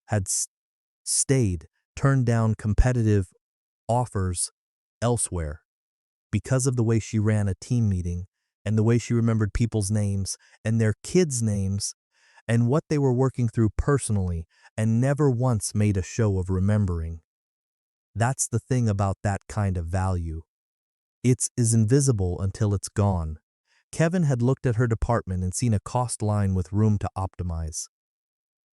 had stayed, turned down competitive offers elsewhere because of the way she ran a team meeting and the way she remembered people's names and their kids' names and what they were working through personally, and never once made a show of remembering. That's the thing about that kind of value. It's invisible until it's gone. Kevin had looked at her department and seen a cost line with room to optimize.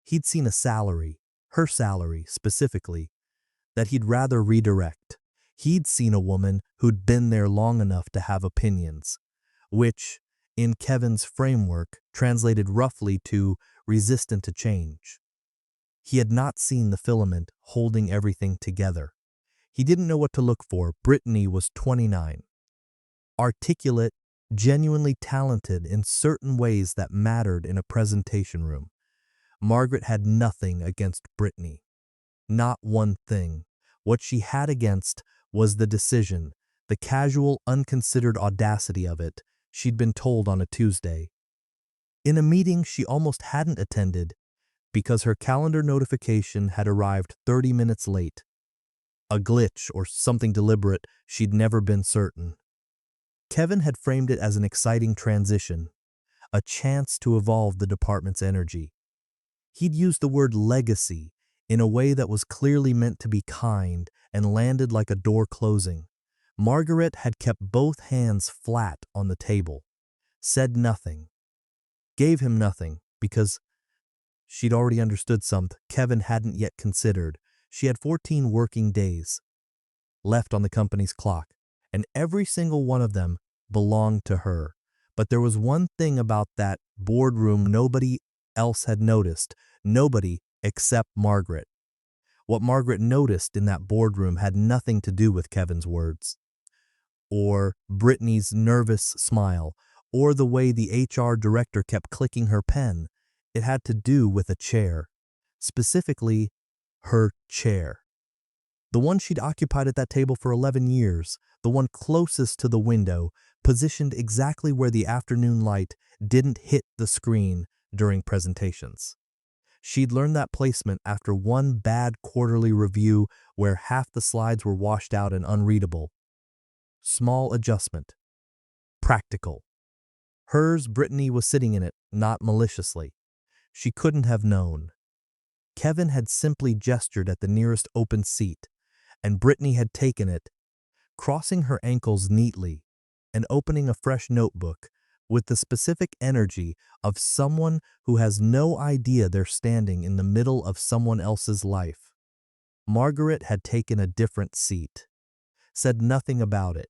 He'd seen a salary, her salary specifically, that he'd rather redirect. He'd seen a woman who'd been there long enough to have opinions, which, in Kevin's framework, translated roughly to resistant to change. He had not seen the filament holding everything together. He didn't know what to look for. Brittany was 29. Articulate, genuinely talented in certain ways that mattered in a presentation room. Margaret had nothing against Brittany. Not one thing. What she had against was the decision, the casual, unconsidered audacity of it. She'd been told on a Tuesday. In a meeting she almost hadn't attended because her calendar notification had arrived 30 minutes late. A glitch or something deliberate, she'd never been certain. Kevin had framed it as an exciting transition, a chance to evolve the department's energy. He'd used the word legacy in a way that was clearly meant to be kind and landed like a door closing. Margaret had kept both hands flat on the table, said nothing, gave him nothing, because she'd already understood something Kevin hadn't yet considered. She had 14 working days left on the company's clock, and every single one of them belonged to her. But there was one thing about that boardroom nobody else had noticed, nobody except Margaret. What Margaret noticed in that boardroom had nothing to do with Kevin's words, or Brittany's nervous smile, or the way the HR director kept clicking her pen. It had to do with a chair, specifically her chair. The one she'd occupied at that table for 11 years, the one closest to the window, positioned exactly where the afternoon light didn't hit the screen during presentations. She'd learned that placement after one bad quarterly review where half the slides were washed out and unreadable. Small adjustment. Practical. Hers, Brittany was sitting in it, not maliciously. She couldn't have known. Kevin had simply gestured at the nearest open seat, and Brittany had taken it, crossing her ankles neatly and opening a fresh notebook with the specific energy of someone who has no idea they're standing in the middle of someone else's life. Margaret had taken a different seat, said nothing about it,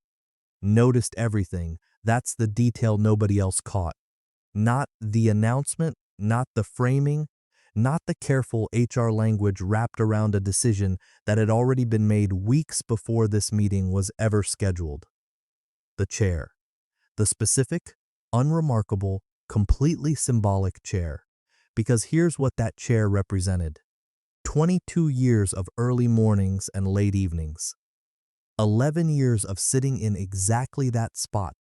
noticed everything. That's the detail nobody else caught. Not the announcement, not the framing, not the careful HR language wrapped around a decision that had already been made weeks before this meeting was ever scheduled. The chair. The specific, unremarkable, completely symbolic chair. Because here's what that chair represented. 22 years of early mornings and late evenings. 11 years of sitting in exactly that spot,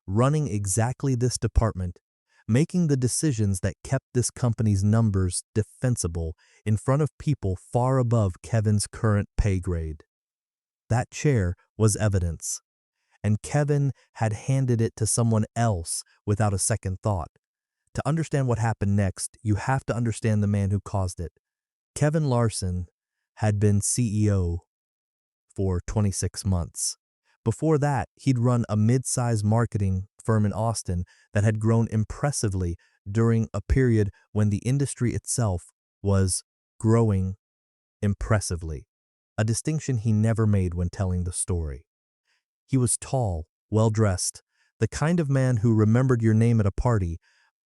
running exactly this department, making the decisions that kept this company's numbers defensible in front of people far above Kevin's current pay grade. That chair was evidence, and Kevin had handed it to someone else without a second thought. To understand what happened next, you have to understand the man who caused it. Kevin Larson had been CEO for 26 months. Before that, he'd run a mid-sized marketing firm in Austin that had grown impressively during a period when the industry itself was growing impressively, a distinction he never made when telling the story. He was tall, well-dressed, the kind of man who remembered your name at a party,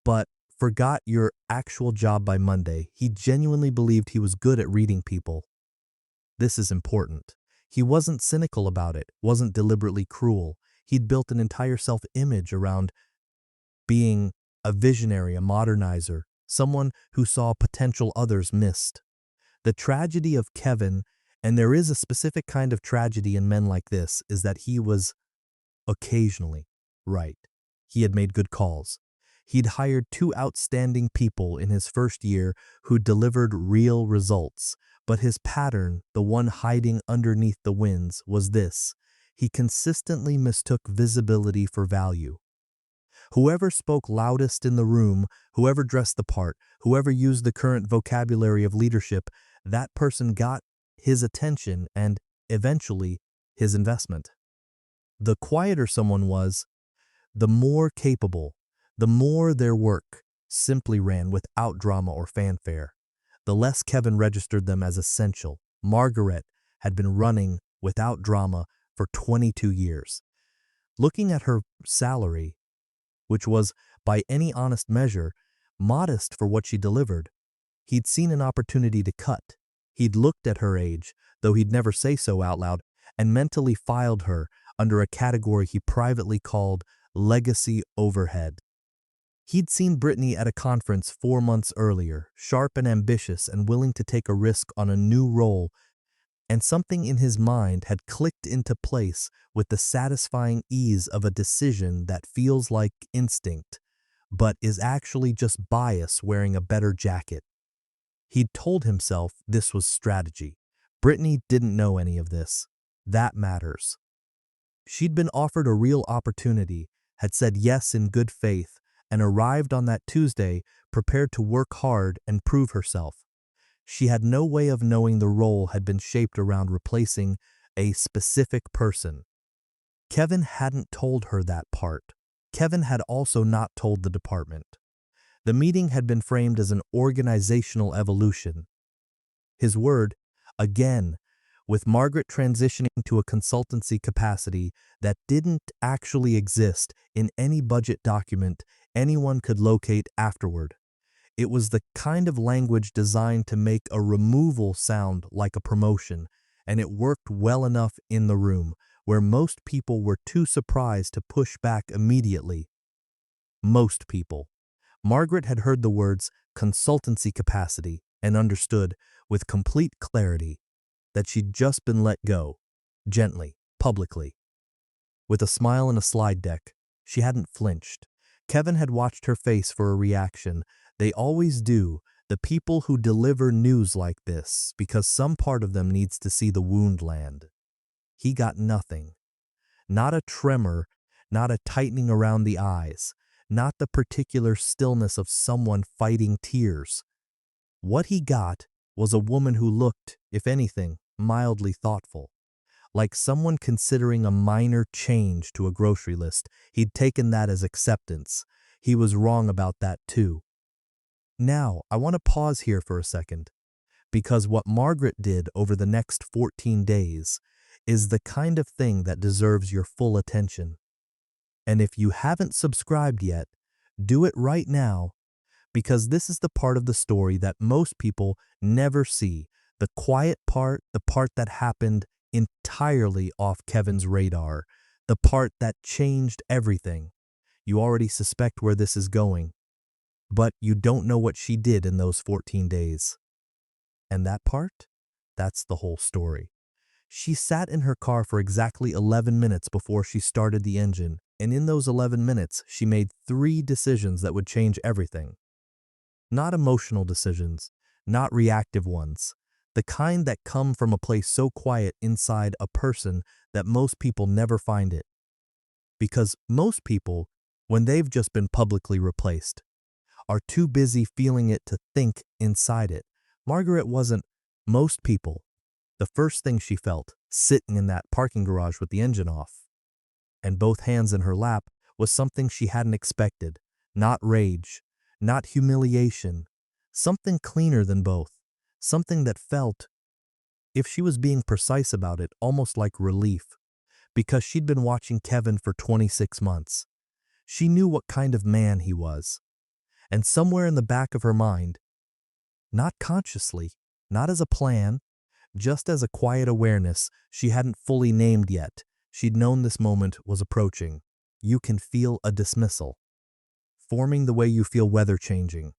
but forgot your actual job by Monday. He genuinely believed he was good at reading people. This is important. He wasn't cynical about it, wasn't deliberately cruel. He'd built an entire self-image around being a visionary, a modernizer, someone who saw potential others missed. The tragedy of Kevin, and there is a specific kind of tragedy in men like this, is that he was occasionally right. He had made good calls. He'd hired two outstanding people in his first year who delivered real results, but his pattern, the one hiding underneath the wins, was this: he consistently mistook visibility for value. Whoever spoke loudest in the room, whoever dressed the part, whoever used the current vocabulary of leadership, that person got his attention and, eventually, his investment. The quieter someone was, the more capable, the more their work simply ran without drama or fanfare, the less Kevin registered them as essential. Margaret had been running without drama for 22 years. Looking at her salary, which was, by any honest measure, modest for what she delivered, he'd seen an opportunity to cut. He'd looked at her age, though he'd never say so out loud, and mentally filed her under a category he privately called legacy overhead. He'd seen Brittany at a conference 4 months earlier, sharp and ambitious and willing to take a risk on a new role, and something in his mind had clicked into place with the satisfying ease of a decision that feels like instinct, but is actually just bias wearing a better jacket. He'd told himself this was strategy. Brittany didn't know any of this. That matters. She'd been offered a real opportunity, had said yes in good faith, and arrived on that Tuesday prepared to work hard and prove herself. She had no way of knowing the role had been shaped around replacing a specific person. Kevin hadn't told her that part. Kevin had also not told the department. The meeting had been framed as an organizational evolution. His word, again, with Margaret transitioning to a consultancy capacity that didn't actually exist in any budget document anyone could locate afterward. It was the kind of language designed to make a removal sound like a promotion, and it worked well enough in the room, where most people were too surprised to push back immediately. Most people. Margaret had heard the words consultancy capacity and understood, with complete clarity, that she'd just been let go, gently, publicly. With a smile and a slide deck, she hadn't flinched. Kevin had watched her face for a reaction. They always do, the people who deliver news like this, because some part of them needs to see the wound land. He got nothing. Not a tremor, not a tightening around the eyes, not the particular stillness of someone fighting tears. What he got was a woman who looked, if anything, mildly thoughtful. Like someone considering a minor change to a grocery list. He'd taken that as acceptance. He was wrong about that too. Now, I want to pause here for a second, because what Margaret did over the next 14 days is the kind of thing that deserves your full attention. And if you haven't subscribed yet, do it right now, because this is the part of the story that most people never see, the quiet part, the part that happened entirely off Kevin's radar, the part that changed everything. You already suspect where this is going, but you don't know what she did in those 14 days. And that part? That's the whole story. She sat in her car for exactly 11 minutes before she started the engine, and in those 11 minutes, she made 3 decisions that would change everything. Not emotional decisions, not reactive ones, the kind that come from a place so quiet inside a person that most people never find it. Because most people, when they've just been publicly replaced, are too busy feeling it to think inside it. Margaret wasn't. Most people, the first thing she felt, sitting in that parking garage with the engine off, and both hands in her lap, was something she hadn't expected. Not rage, not humiliation, something cleaner than both. Something that felt, if she was being precise about it, almost like relief, because she'd been watching Kevin for 26 months. She knew what kind of man he was. And somewhere in the back of her mind, not consciously, not as a plan, just as a quiet awareness she hadn't fully named yet, she'd known this moment was approaching. You can feel a dismissal, forming the way you feel weather changing.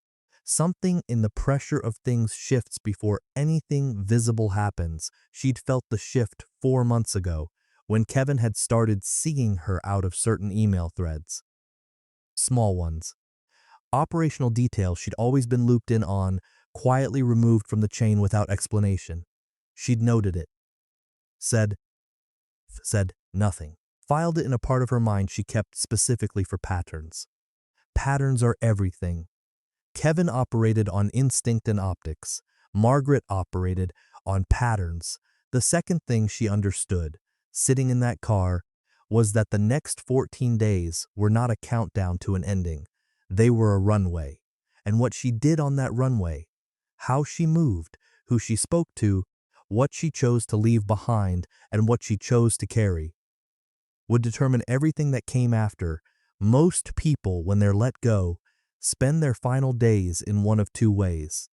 Something in the pressure of things shifts before anything visible happens. She'd felt the shift 4 months ago, when Kevin had started seeing her out of certain email threads. Small ones. Operational details she'd always been looped in on, quietly removed from the chain without explanation. She'd noted it, said nothing, filed it in a part of her mind she kept specifically for patterns. Patterns are everything. Kevin operated on instinct and optics. Margaret operated on patterns. The second thing she understood, sitting in that car, was that the next 14 days were not a countdown to an ending. They were a runway. And what she did on that runway, how she moved, who she spoke to, what she chose to leave behind, and what she chose to carry, would determine everything that came after. Most people, when they're let go, spend their final days in one of two ways.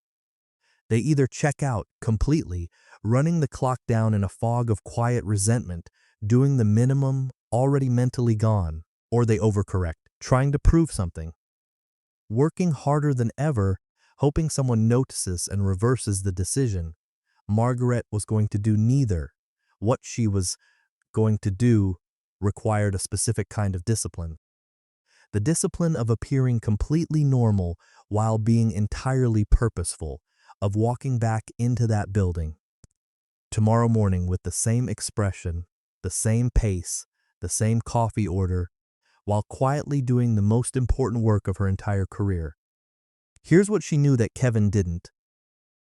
They either check out completely, running the clock down in a fog of quiet resentment, doing the minimum, already mentally gone, or they overcorrect, trying to prove something, working harder than ever, hoping someone notices and reverses the decision. Margaret was going to do neither. What she was going to do required a specific kind of discipline. The discipline of appearing completely normal while being entirely purposeful, of walking back into that building tomorrow morning with the same expression, the same pace, the same coffee order, while quietly doing the most important work of her entire career. Here's what she knew that Kevin didn't.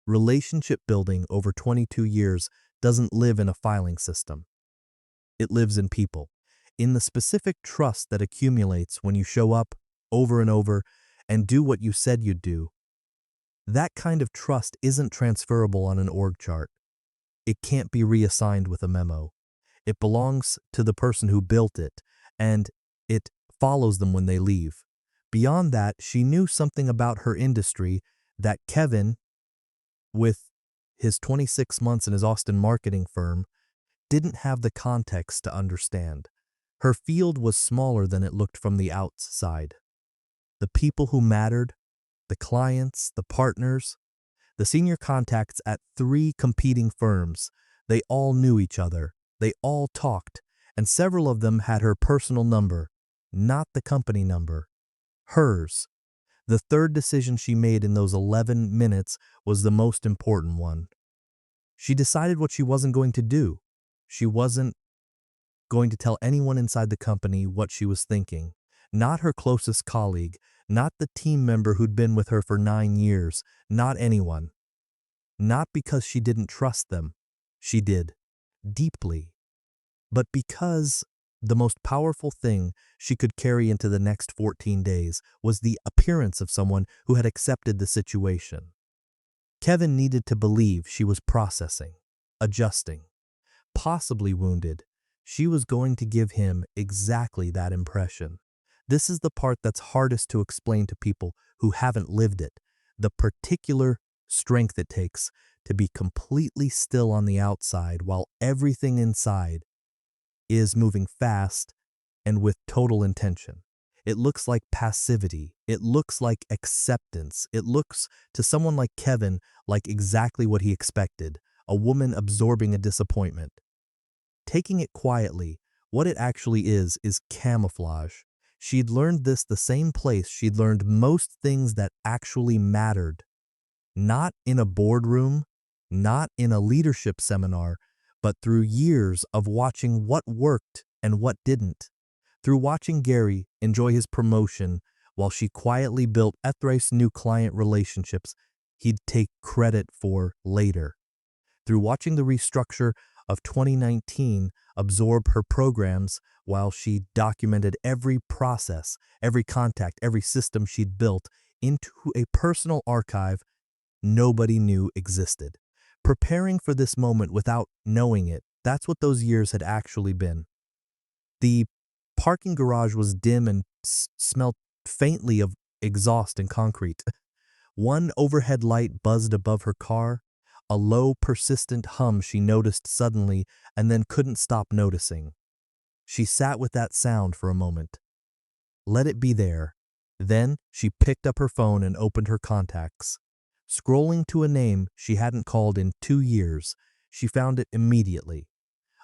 Relationship building over 22 years doesn't live in a filing system. It lives in people, in the specific trust that accumulates when you show up over and over and do what you said you'd do. That kind of trust isn't transferable on an org chart. It can't be reassigned with a memo. It belongs to the person who built it, and it follows them when they leave. Beyond that, she knew something about her industry that Kevin, with his 26 months in his Austin marketing firm, didn't have the context to understand. Her field was smaller than it looked from the outside. The people who mattered, the clients, the partners, the senior contacts at 3 competing firms, they all knew each other, they all talked, and several of them had her personal number, not the company number, hers. The third decision she made in those 11 minutes was the most important one. She decided what she wasn't going to do. She wasn't going to tell anyone inside the company what she was thinking. Not her closest colleague, not the team member who'd been with her for 9 years, not anyone. Not because she didn't trust them. She did, deeply. But because the most powerful thing she could carry into the next 14 days was the appearance of someone who had accepted the situation. Kevin needed to believe she was processing, adjusting, possibly wounded. She was going to give him exactly that impression. This is the part that's hardest to explain to people who haven't lived it, the particular strength it takes to be completely still on the outside while everything inside is moving fast and with total intention. It looks like passivity. It looks like acceptance. It looks to someone like Kevin like exactly what he expected, a woman absorbing a disappointment. Taking it quietly, what it actually is camouflage. She'd learned this the same place she'd learned most things that actually mattered. Not in a boardroom, not in a leadership seminar, but through years of watching what worked and what didn't. Through watching Gary enjoy his promotion while she quietly built thrice new client relationships he'd take credit for later. Through watching the restructure of 2019 absorb her programs while she documented every process, every contact, every system she'd built into a personal archive nobody knew existed. Preparing for this moment without knowing it, that's what those years had actually been. The parking garage was dim and smelled faintly of exhaust and concrete. One overhead light buzzed above her car, a low, persistent hum she noticed suddenly and then couldn't stop noticing. She sat with that sound for a moment. Let it be there. Then she picked up her phone and opened her contacts. Scrolling to a name she hadn't called in 2 years, she found it immediately.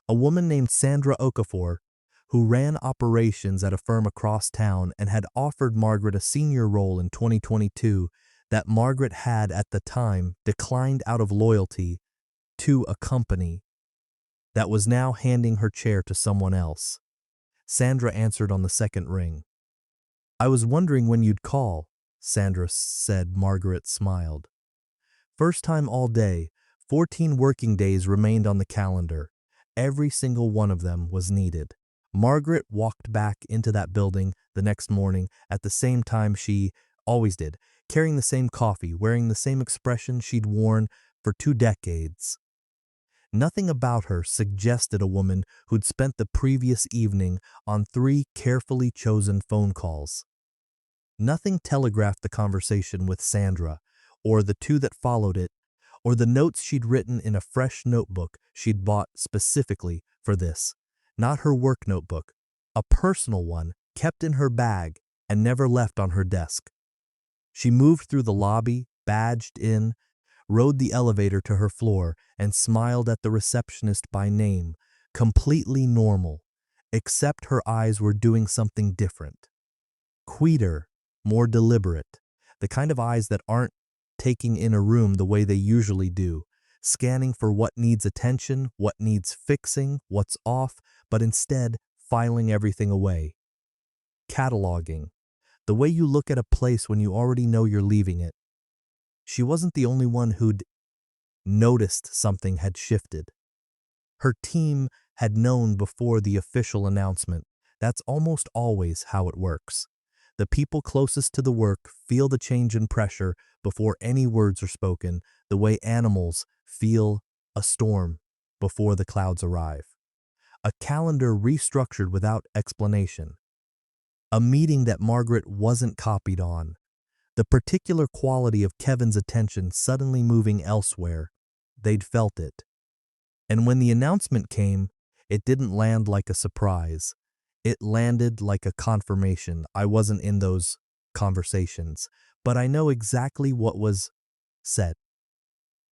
A woman named Sandra Okafor, who ran operations at a firm across town and had offered Margaret a senior role in 2022 that Margaret had at the time declined out of loyalty to a company that was now handing her chair to someone else. Sandra answered on the second ring. "I was wondering when you'd call," Sandra said. Margaret smiled. First time all day, 14 working days remained on the calendar. Every single one of them was needed. Margaret walked back into that building the next morning at the same time she always did, carrying the same coffee, wearing the same expression she'd worn for 2 decades. Nothing about her suggested a woman who'd spent the previous evening on 3 carefully chosen phone calls. Nothing telegraphed the conversation with Sandra, or the 2 that followed it, or the notes she'd written in a fresh notebook she'd bought specifically for this. Not her work notebook, a personal one kept in her bag and never left on her desk. She moved through the lobby, badged in, rode the elevator to her floor, and smiled at the receptionist by name, completely normal, except her eyes were doing something different. Quieter, more deliberate, the kind of eyes that aren't taking in a room the way they usually do, scanning for what needs attention, what needs fixing, what's off, but instead filing everything away. Cataloging, the way you look at a place when you already know you're leaving it. She wasn't the only one who'd noticed something had shifted. Her team had known before the official announcement. That's almost always how it works. The people closest to the work feel the change in pressure before any words are spoken, the way animals feel a storm before the clouds arrive. A calendar restructured without explanation. A meeting that Margaret wasn't copied on. The particular quality of Kevin's attention suddenly moving elsewhere. They'd felt it. And when the announcement came, it didn't land like a surprise. It landed like a confirmation. I wasn't in those conversations, but I know exactly what was said.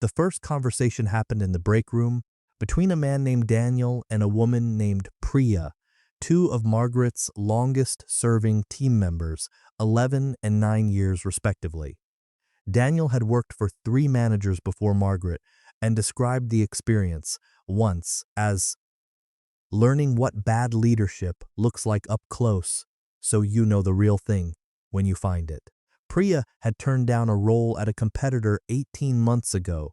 The first conversation happened in the break room between a man named Daniel and a woman named Priya, 2 of Margaret's longest-serving team members, 11 and 9 years respectively. Daniel had worked for 3 managers before Margaret and described the experience once as learning what bad leadership looks like up close so you know the real thing when you find it. Priya had turned down a role at a competitor 18 months ago,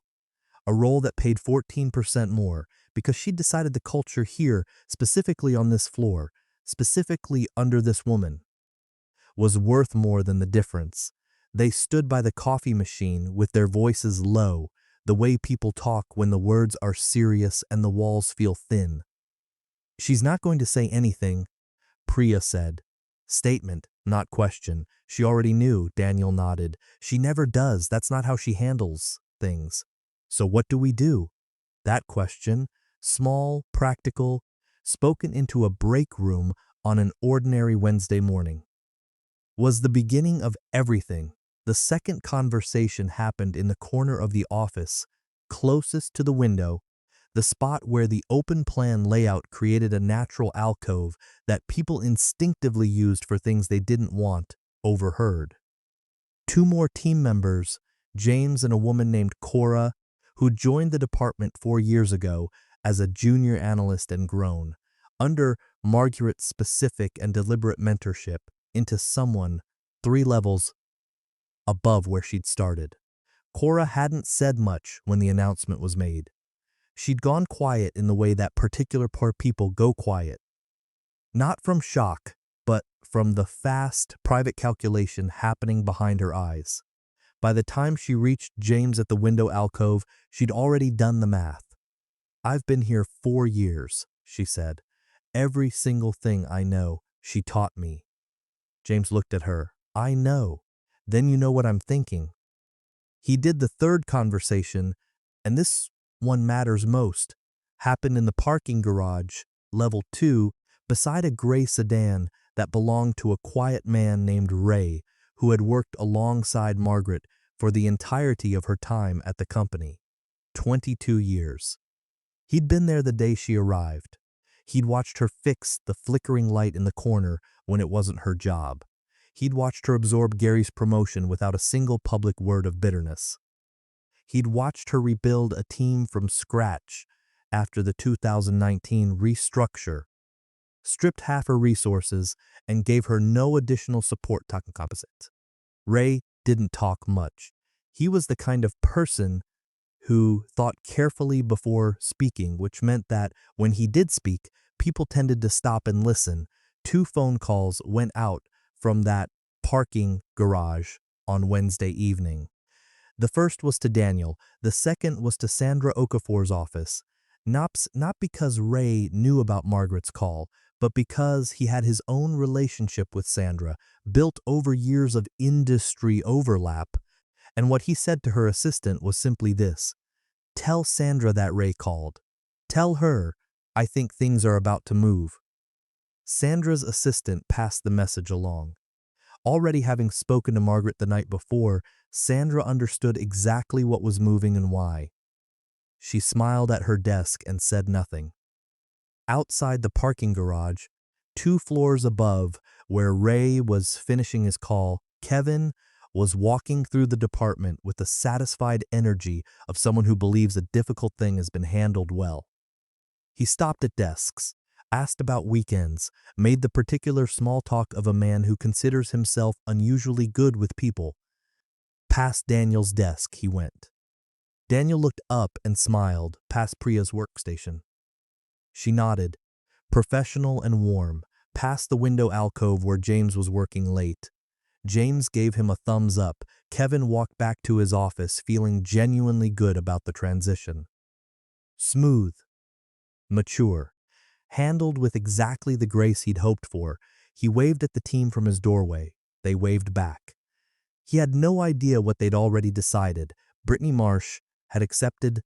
a role that paid 14% more because she decided the culture here, specifically on this floor, specifically under this woman, was worth more than the difference. They stood by the coffee machine with their voices low, the way people talk when the words are serious and the walls feel thin. "She's not going to say anything," Priya said. Statement, not question. She already knew, Daniel nodded. "She never does. That's not how she handles things." "So what do we do?" That question, small, practical, spoken into a break room on an ordinary Wednesday morning, was the beginning of everything. The second conversation happened in the corner of the office, closest to the window, the spot where the open plan layout created a natural alcove that people instinctively used for things they didn't want overheard. 2 more team members, James and a woman named Cora, who joined the department 4 years ago as a junior analyst and grown, under Margaret's specific and deliberate mentorship, into someone 3 levels above where she'd started. Cora hadn't said much when the announcement was made. She'd gone quiet in the way that particular people go quiet. Not from shock, but from the fast, private calculation happening behind her eyes. By the time she reached James at the window alcove, she'd already done the math. "I've been here 4 years," she said. "Every single thing I know, she taught me." James looked at her. "I know. Then you know what I'm thinking." He did the third conversation, and this one matters most, happened in the parking garage, level 2, beside a gray sedan that belonged to a quiet man named Ray, who had worked alongside Margaret for the entirety of her time at the company, 22 years. He'd been there the day she arrived. He'd watched her fix the flickering light in the corner when it wasn't her job. He'd watched her absorb Gary's promotion without a single public word of bitterness. He'd watched her rebuild a team from scratch after the 2019 restructure, stripped half her resources, and gave her no additional support to compensate. Ray didn't talk much. He was the kind of person who thought carefully before speaking, which meant that when he did speak, people tended to stop and listen. 2 phone calls went out from that parking garage on Wednesday evening. The first was to Daniel. The second was to Sandra Okafor's office. Not because Ray knew about Margaret's call, but because he had his own relationship with Sandra, built over years of industry overlap. And what he said to her assistant was simply this: "Tell Sandra that Ray called. Tell her I think things are about to move." Sandra's assistant passed the message along. Already having spoken to Margaret the night before, Sandra understood exactly what was moving and why. She smiled at her desk and said nothing. Outside the parking garage, 2 floors above where Ray was finishing his call, Kevin was walking through the department with the satisfied energy of someone who believes a difficult thing has been handled well. He stopped at desks, asked about weekends, made the particular small talk of a man who considers himself unusually good with people. Past Daniel's desk he went. Daniel looked up and smiled past Priya's workstation. She nodded, professional and warm, past the window alcove where James was working late. James gave him a thumbs up. Kevin walked back to his office feeling genuinely good about the transition. Smooth, mature, handled with exactly the grace he'd hoped for. He waved at the team from his doorway. They waved back. He had no idea what they'd already decided. Brittany Marsh had accepted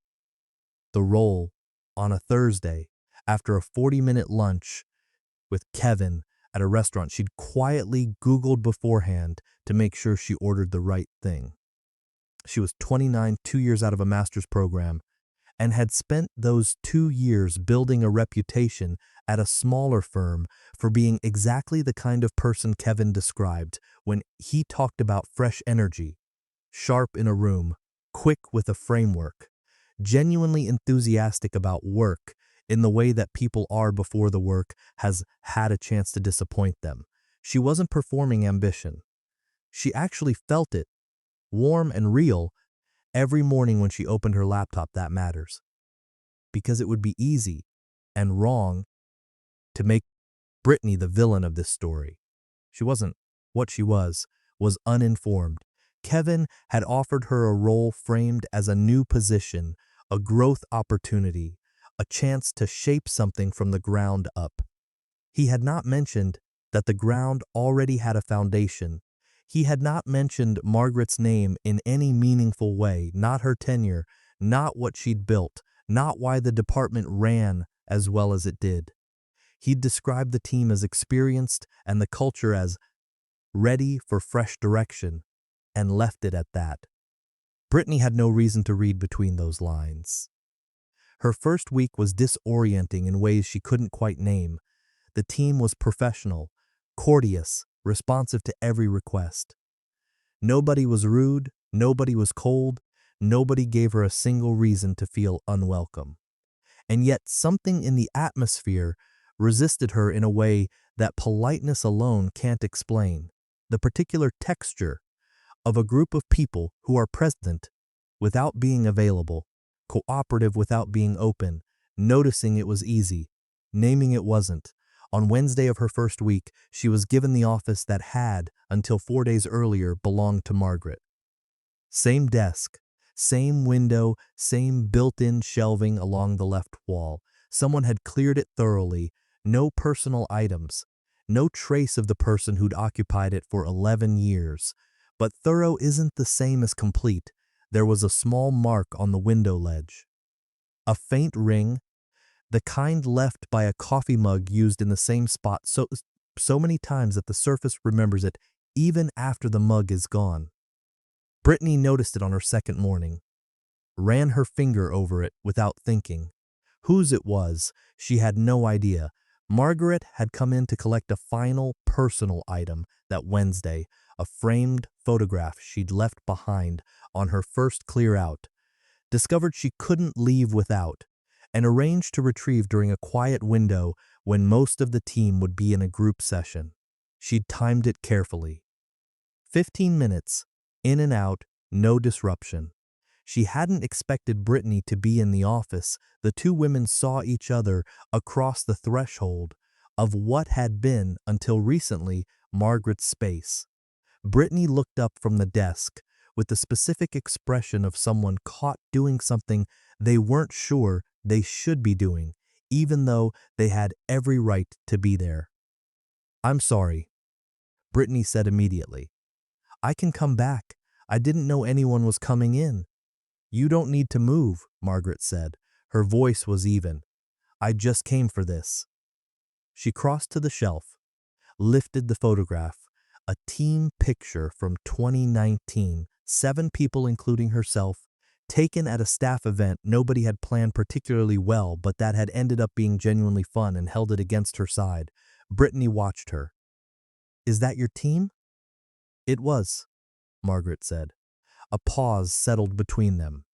the role on a Thursday after a 40-minute lunch with Kevin at a restaurant she'd quietly Googled beforehand to make sure she ordered the right thing. She was 29, 2 years out of a master's program, and had spent those 2 years building a reputation at a smaller firm for being exactly the kind of person Kevin described when he talked about fresh energy, sharp in a room, quick with a framework, genuinely enthusiastic about work in the way that people are before the work has had a chance to disappoint them. She wasn't performing ambition. She actually felt it, warm and real, every morning when she opened her laptop. That matters. Because it would be easy and wrong to make Brittany the villain of this story. She wasn't. What she was uninformed. Kevin had offered her a role framed as a new position, a growth opportunity, a chance to shape something from the ground up. He had not mentioned that the ground already had a foundation. He had not mentioned Margaret's name in any meaningful way, not her tenure, not what she'd built, not why the department ran as well as it did. He'd described the team as experienced and the culture as ready for fresh direction, and left it at that. Brittany had no reason to read between those lines. Her first week was disorienting in ways she couldn't quite name. The team was professional, courteous, responsive to every request. Nobody was rude, nobody was cold, nobody gave her a single reason to feel unwelcome. And yet something in the atmosphere resisted her in a way that politeness alone can't explain. The particular texture of a group of people who are present without being available, cooperative without being open, noticing it was easy, naming it wasn't. On Wednesday of her first week, she was given the office that had, until 4 days earlier, belonged to Margaret. Same desk, same window, same built-in shelving along the left wall. Someone had cleared it thoroughly, no personal items, no trace of the person who'd occupied it for 11 years. But thorough isn't the same as complete. There was a small mark on the window ledge. A faint ring, the kind left by a coffee mug used in the same spot so many times that the surface remembers it even after the mug is gone. Brittany noticed it on her second morning, ran her finger over it without thinking. Whose it was, she had no idea. Margaret had come in to collect a final personal item that Wednesday, a framed photograph she'd left behind on her first clear out, discovered she couldn't leave without, and arranged to retrieve during a quiet window when most of the team would be in a group session. She'd timed it carefully. 15 minutes, in and out, no disruption. She hadn't expected Brittany to be in the office. The two women saw each other across the threshold of what had been, until recently, Margaret's space. Brittany looked up from the desk with the specific expression of someone caught doing something they weren't sure they should be doing, even though they had every right to be there. "I'm sorry," Brittany said immediately. "I can come back. I didn't know anyone was coming in." "You don't need to move," Margaret said. Her voice was even. "I just came for this." She crossed to the shelf, lifted the photograph, a team picture from 2019, 7 people including herself, taken at a staff event nobody had planned particularly well, but that had ended up being genuinely fun, and held it against her side. Brittany watched her. "Is that your team?" "It was," Margaret said. A pause settled between them.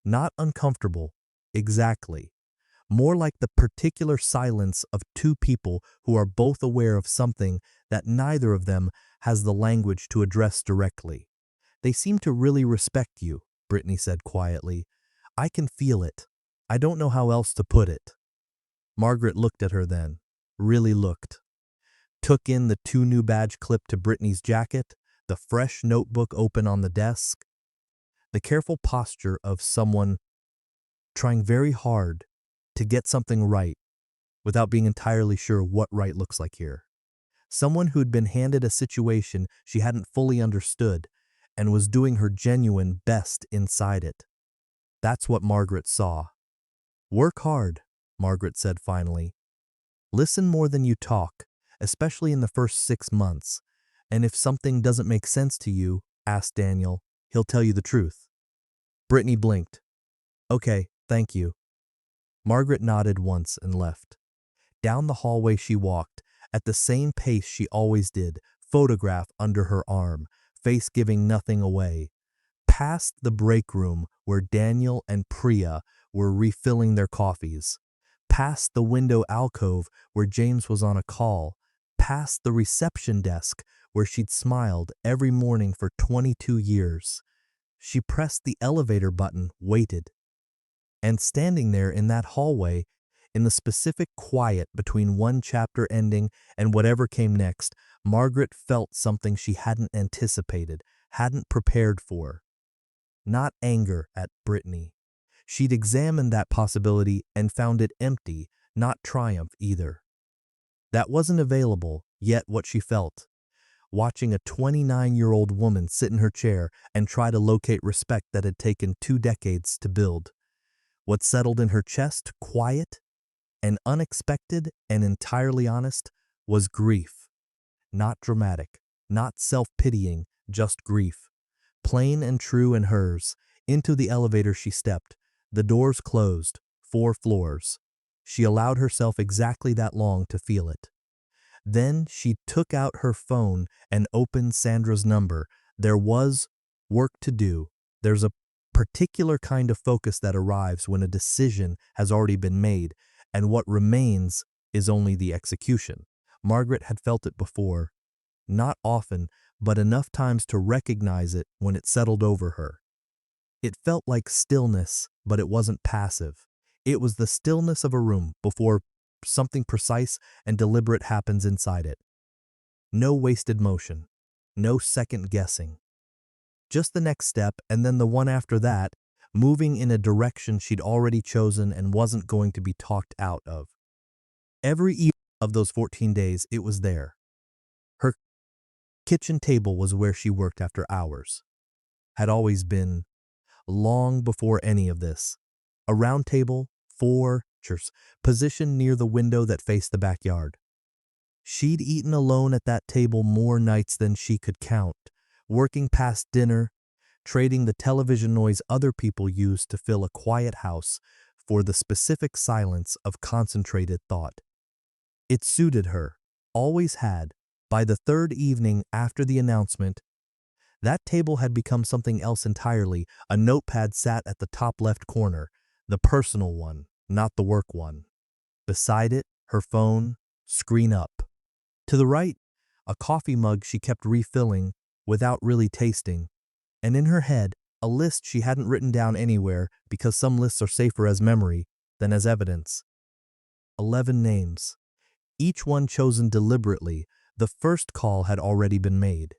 Not uncomfortable, exactly. More like the particular silence of two people who are both aware of something that neither of them has the language to address directly. "They seem to really respect you," Brittany said quietly. "I can feel it. I don't know how else to put it." Margaret looked at her then, really looked. Took in the 2 new badge clipped to Brittany's jacket, the fresh notebook open on the desk, the careful posture of someone trying very hard to get something right without being entirely sure what right looks like here. Someone who'd been handed a situation she hadn't fully understood and was doing her genuine best inside it. That's what Margaret saw. "Work hard," Margaret said finally. "Listen more than you talk, especially in the first 6 months. And if something doesn't make sense to you, ask Daniel. He'll tell you the truth." Brittany blinked. "Okay, thank you." Margaret nodded once and left. Down the hallway she walked, at the same pace she always did, photograph under her arm, face giving nothing away. Past the break room where Daniel and Priya were refilling their coffees. Past the window alcove where James was on a call. Past the reception desk where she'd smiled every morning for 22 years. She pressed the elevator button, waited. And standing there in that hallway, in the specific quiet between one chapter ending and whatever came next, Margaret felt something she hadn't anticipated, hadn't prepared for. Not anger at Brittany. She'd examined that possibility and found it empty, not triumph either. That wasn't available, yet what she felt. Watching a 29-year-old woman sit in her chair and try to locate respect that had taken 2 decades to build. What settled in her chest, quiet and unexpected and entirely honest, was grief. Not dramatic, not self-pitying, just grief. Plain and true in hers. Into the elevator she stepped. The doors closed, 4 floors. She allowed herself exactly that long to feel it. Then she took out her phone and opened Sandra's number. There was work to do. There's a particular kind of focus that arrives when a decision has already been made, and what remains is only the execution. Margaret had felt it before. Not often, but enough times to recognize it when it settled over her. It felt like stillness, but it wasn't passive. It was the stillness of a room before something precise and deliberate happens inside it. No wasted motion, no second guessing. Just the next step, and then the one after that, moving in a direction she'd already chosen and wasn't going to be talked out of. Every evening of those 14 days, it was there. Her kitchen table was where she worked after hours. Had always been, long before any of this. A round table, 4 chairs, positioned near the window that faced the backyard. She'd eaten alone at that table more nights than she could count, working past dinner, trading the television noise other people used to fill a quiet house for the specific silence of concentrated thought. It suited her, always had. By the third evening after the announcement, that table had become something else entirely. A notepad sat at the top left corner, the personal one, not the work one. Beside it, her phone, screen up. To the right, a coffee mug she kept refilling without really tasting. And in her head, a list she hadn't written down anywhere because some lists are safer as memory than as evidence. 11 names, each one chosen deliberately. The first call had already been made.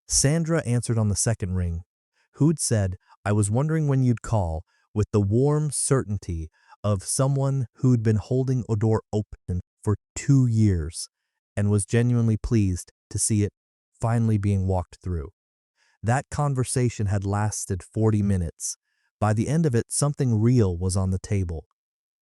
Sandra answered on the second ring. Hood said, "I was wondering when you'd call," with the warm certainty of someone who'd been holding a door open for 2 years and was genuinely pleased to see it finally being walked through. That conversation had lasted 40 minutes. By the end of it, something real was on the table.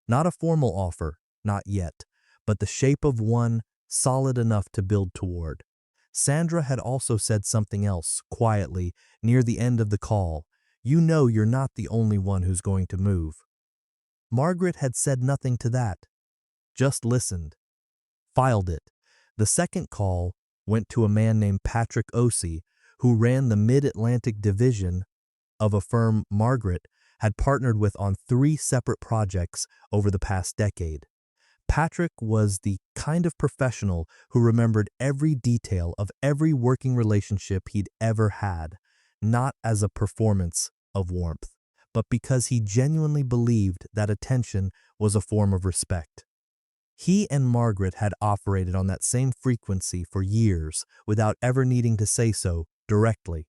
Not a formal offer, not yet, but the shape of one solid enough to build toward. Sandra had also said something else, quietly, near the end of the call. "You know you're not the only one who's going to move." Margaret had said nothing to that, just listened, filed it. The second call went to a man named Patrick Ossie, who ran the Mid-Atlantic division of a firm Margaret had partnered with on 3 separate projects over the past decade. Patrick was the kind of professional who remembered every detail of every working relationship he'd ever had, not as a performance of warmth, but because he genuinely believed that attention was a form of respect. He and Margaret had operated on that same frequency for years without ever needing to say so directly.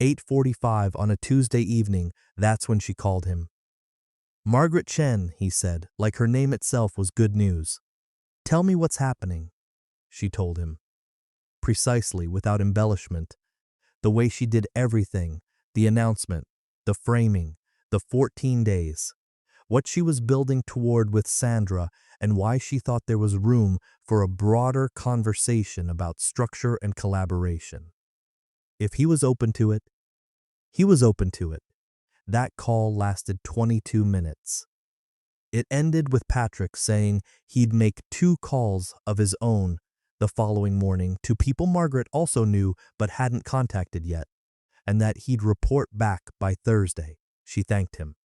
8:45 on a Tuesday evening, that's when she called him. "Margaret Chen," he said, like her name itself was good news. "Tell me what's happening," she told him. Precisely, without embellishment. The way she did everything, the announcement, the framing, the 14 days. What she was building toward with Sandra and why she thought there was room for a broader conversation about structure and collaboration. If he was open to it, he was open to it. That call lasted 22 minutes. It ended with Patrick saying he'd make 2 calls of his own the following morning to people Margaret also knew but hadn't contacted yet, and that he'd report back by Thursday. She thanked him.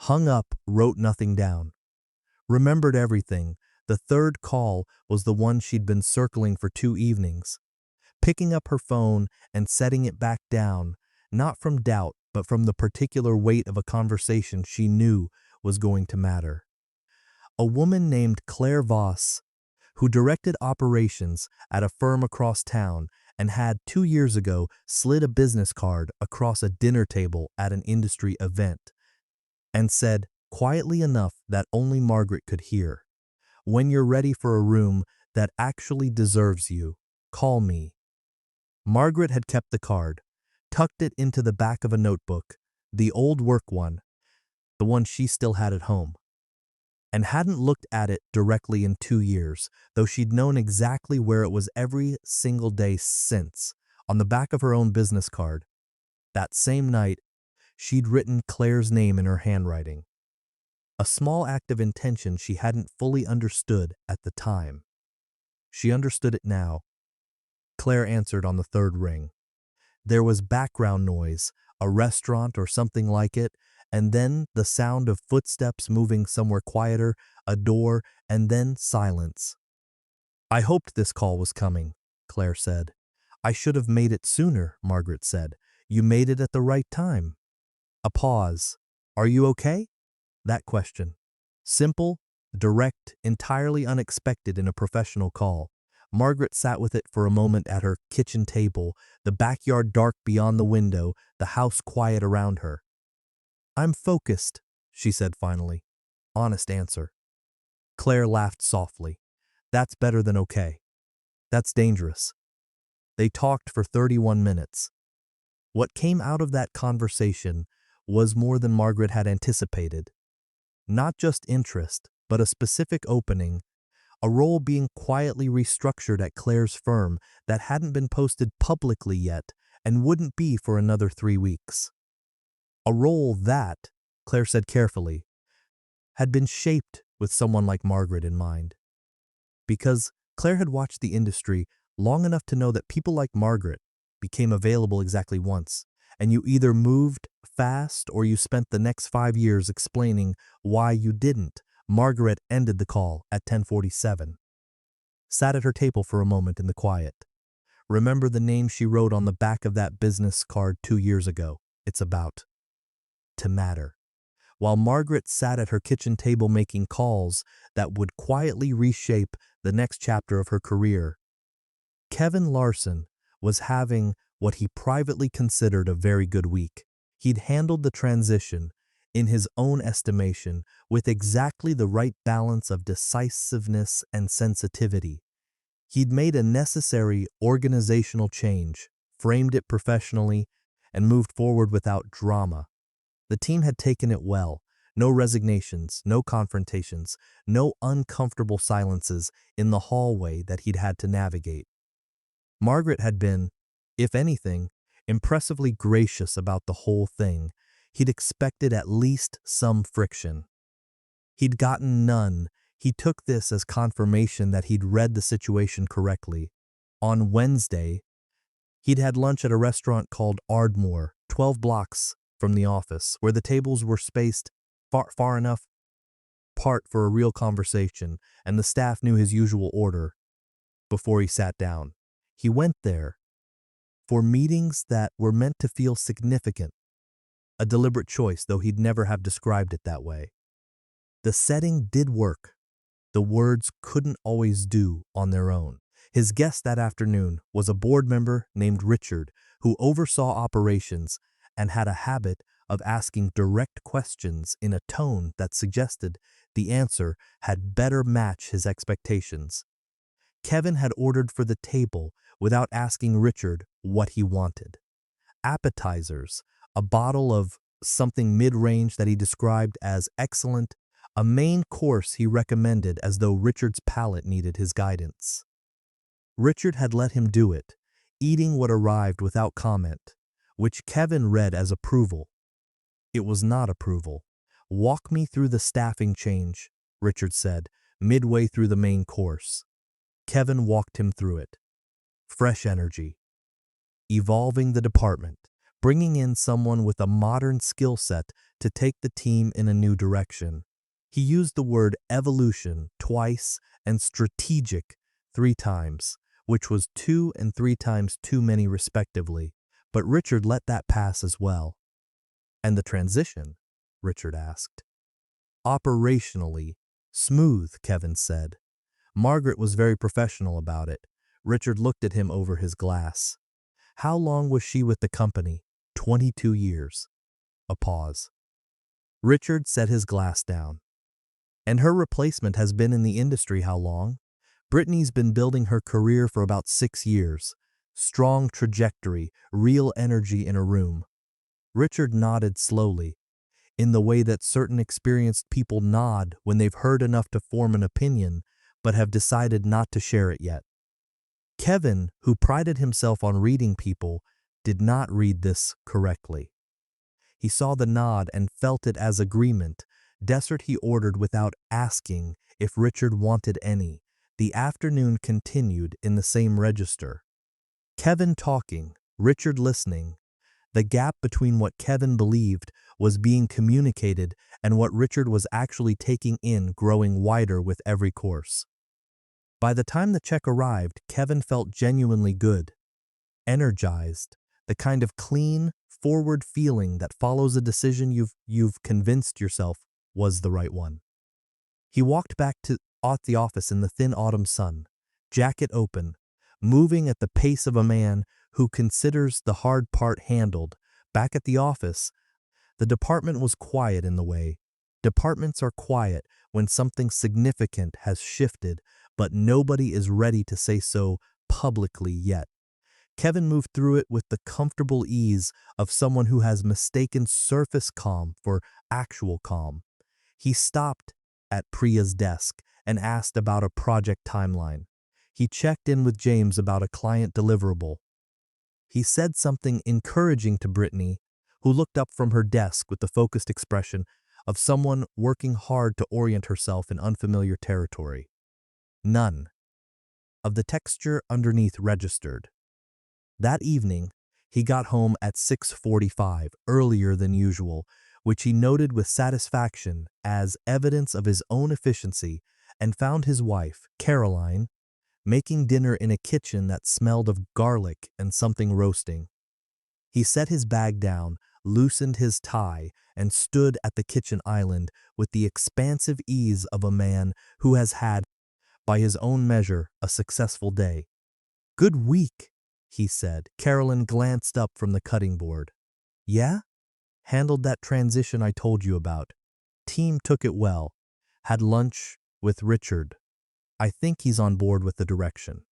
Hung up, wrote nothing down. Remembered everything. The third call was the one she'd been circling for 2 evenings. Picking up her phone and setting it back down, not from doubt, but from the particular weight of a conversation she knew was going to matter. A woman named Claire Voss, who directed operations at a firm across town and had 2 years ago slid a business card across a dinner table at an industry event, and said, quietly enough that only Margaret could hear, "When you're ready for a room that actually deserves you, call me." Margaret had kept the card, tucked it into the back of a notebook, the old work one, the one she still had at home, and hadn't looked at it directly in 2 years, though she'd known exactly where it was every single day since. On the back of her own business card, that same night, she'd written Claire's name in her handwriting. A small act of intention she hadn't fully understood at the time. She understood it now. Claire answered on the third ring. There was background noise, a restaurant or something like it, and then the sound of footsteps moving somewhere quieter, a door, and then silence. "I hoped this call was coming," Claire said. "I should have made it sooner," Margaret said. "You made it at the right time." A pause. "Are you okay?" That question. Simple, direct, entirely unexpected in a professional call. Margaret sat with it for a moment at her kitchen table, the backyard dark beyond the window, the house quiet around her. "I'm focused," she said finally. Honest answer. Claire laughed softly. "That's better than okay. That's dangerous." They talked for 31 minutes. What came out of that conversation was more than Margaret had anticipated. Not just interest, but a specific opening, a role being quietly restructured at Claire's firm that hadn't been posted publicly yet and wouldn't be for another 3 weeks. A role that, Claire said carefully, had been shaped with someone like Margaret in mind. Because Claire had watched the industry long enough to know that people like Margaret became available exactly once, and you either moved fast or you spent the next 5 years explaining why you didn't. Margaret ended the call at 10:47, sat at her table for a moment in the quiet. Remember the name she wrote on the back of that business card 2 years ago. It's about to matter. While Margaret sat at her kitchen table making calls that would quietly reshape the next chapter of her career, Kevin Larson was having what he privately considered a very good week. He'd handled the transition, in his own estimation, with exactly the right balance of decisiveness and sensitivity. He'd made a necessary organizational change, framed it professionally, and moved forward without drama. The team had taken it well. No resignations, no confrontations, no uncomfortable silences in the hallway that he'd had to navigate. Margaret had been, if anything, impressively gracious about the whole thing. He'd expected at least some friction. He'd gotten none. He took this as confirmation that he'd read the situation correctly. On Wednesday, he'd had lunch at a restaurant called Ardmore, 12 blocks from the office, where the tables were spaced far enough apart for a real conversation, and the staff knew his usual order before he sat down. He went there for meetings that were meant to feel significant, a deliberate choice, though he'd never have described it that way. The setting did work. The words couldn't always do on their own. His guest that afternoon was a board member named Richard, who oversaw operations and had a habit of asking direct questions in a tone that suggested the answer had better match his expectations. Kevin had ordered for the table without asking Richard what he wanted. Appetizers, a bottle of something mid-range that he described as excellent, a main course he recommended as though Richard's palate needed his guidance. Richard had let him do it, eating what arrived without comment, which Kevin read as approval. It was not approval. "Walk me through the staffing change," Richard said, midway through the main course. Kevin walked him through it. Fresh energy. Evolving the department. Bringing in someone with a modern skill set to take the team in a new direction. He used the word evolution twice and strategic 3 times, which was 2 and 3 times too many respectively, but Richard let that pass as well. "And the transition?" Richard asked. "Operationally, smooth," Kevin said. Margaret was very professional about it. Richard looked at him over his glass. "How long was she with the company?" 22 years. A pause. Richard set his glass down. "And her replacement has been in the industry how long?" "Brittany's been building her career for about 6 years. Strong trajectory, real energy in a room." Richard nodded slowly, in the way that certain experienced people nod when they've heard enough to form an opinion, but have decided not to share it yet. Kevin, who prided himself on reading people, did not read this correctly. He saw the nod and felt it as agreement. Dessert he ordered without asking if Richard wanted any. The afternoon continued in the same register. Kevin talking, Richard listening. The gap between what Kevin believed was being communicated and what Richard was actually taking in growing wider with every course. By the time the check arrived, Kevin felt genuinely good, energized, the kind of clean, forward feeling that follows a decision you've convinced yourself was the right one. He walked back to the office in the thin autumn sun, jacket open, moving at the pace of a man who considers the hard part handled. Back at the office, the department was quiet in the way. Departments are quiet when something significant has shifted, but nobody is ready to say so publicly yet. Kevin moved through it with the comfortable ease of someone who has mistaken surface calm for actual calm. He stopped at Priya's desk and asked about a project timeline. He checked in with James about a client deliverable. He said something encouraging to Brittany, who looked up from her desk with the focused expression of someone working hard to orient herself in unfamiliar territory. None of the texture underneath registered. That evening, he got home at 6:45, earlier than usual, which he noted with satisfaction as evidence of his own efficiency, and found his wife, Caroline, making dinner in a kitchen that smelled of garlic and something roasting. He set his bag down, loosened his tie, and stood at the kitchen island with the expansive ease of a man who has had, by his own measure, a successful day. "Good week," he said. Carolyn glanced up from the cutting board. "Yeah? Handled that transition I told you about. Team took it well. Had lunch with Richard. I think he's on board with the direction."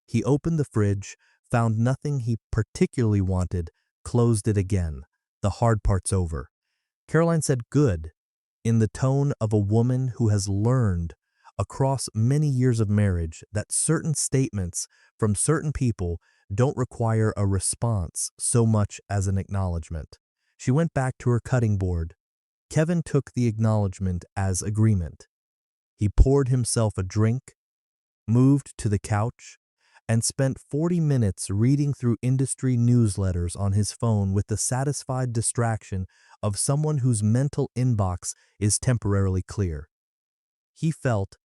He opened the fridge, found nothing he particularly wanted, closed it again. "The hard part's over." Caroline said "good" in the tone of a woman who has learned across many years of marriage that certain statements from certain people don't require a response so much as an acknowledgement. She went back to her cutting board. Kevin took the acknowledgement as agreement. He poured himself a drink, moved to the couch, and spent 40 minutes reading through industry newsletters on his phone with the satisfied distraction of someone whose mental inbox is temporarily clear. He felt,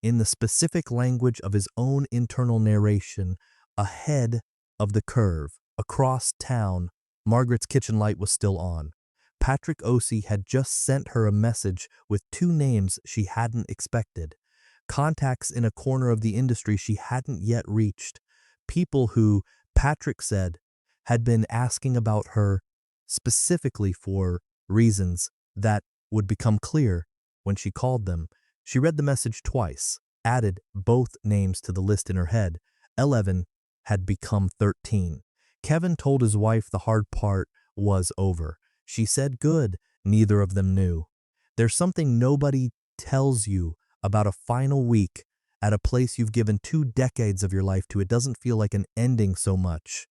in the specific language of his own internal narration, ahead of the curve. Across town, Margaret's kitchen light was still on. Patrick Osei had just sent her a message with 2 names she hadn't expected. Contacts in a corner of the industry she hadn't yet reached. People who, Patrick said, had been asking about her specifically for reasons that would become clear when she called them. She read the message twice, added both names to the list in her head. 11 had become 13. Kevin told his wife the hard part was over. She said good, neither of them knew. There's something nobody tells you about a final week at a place you've given 2 decades of your life to. It doesn't feel like an ending so much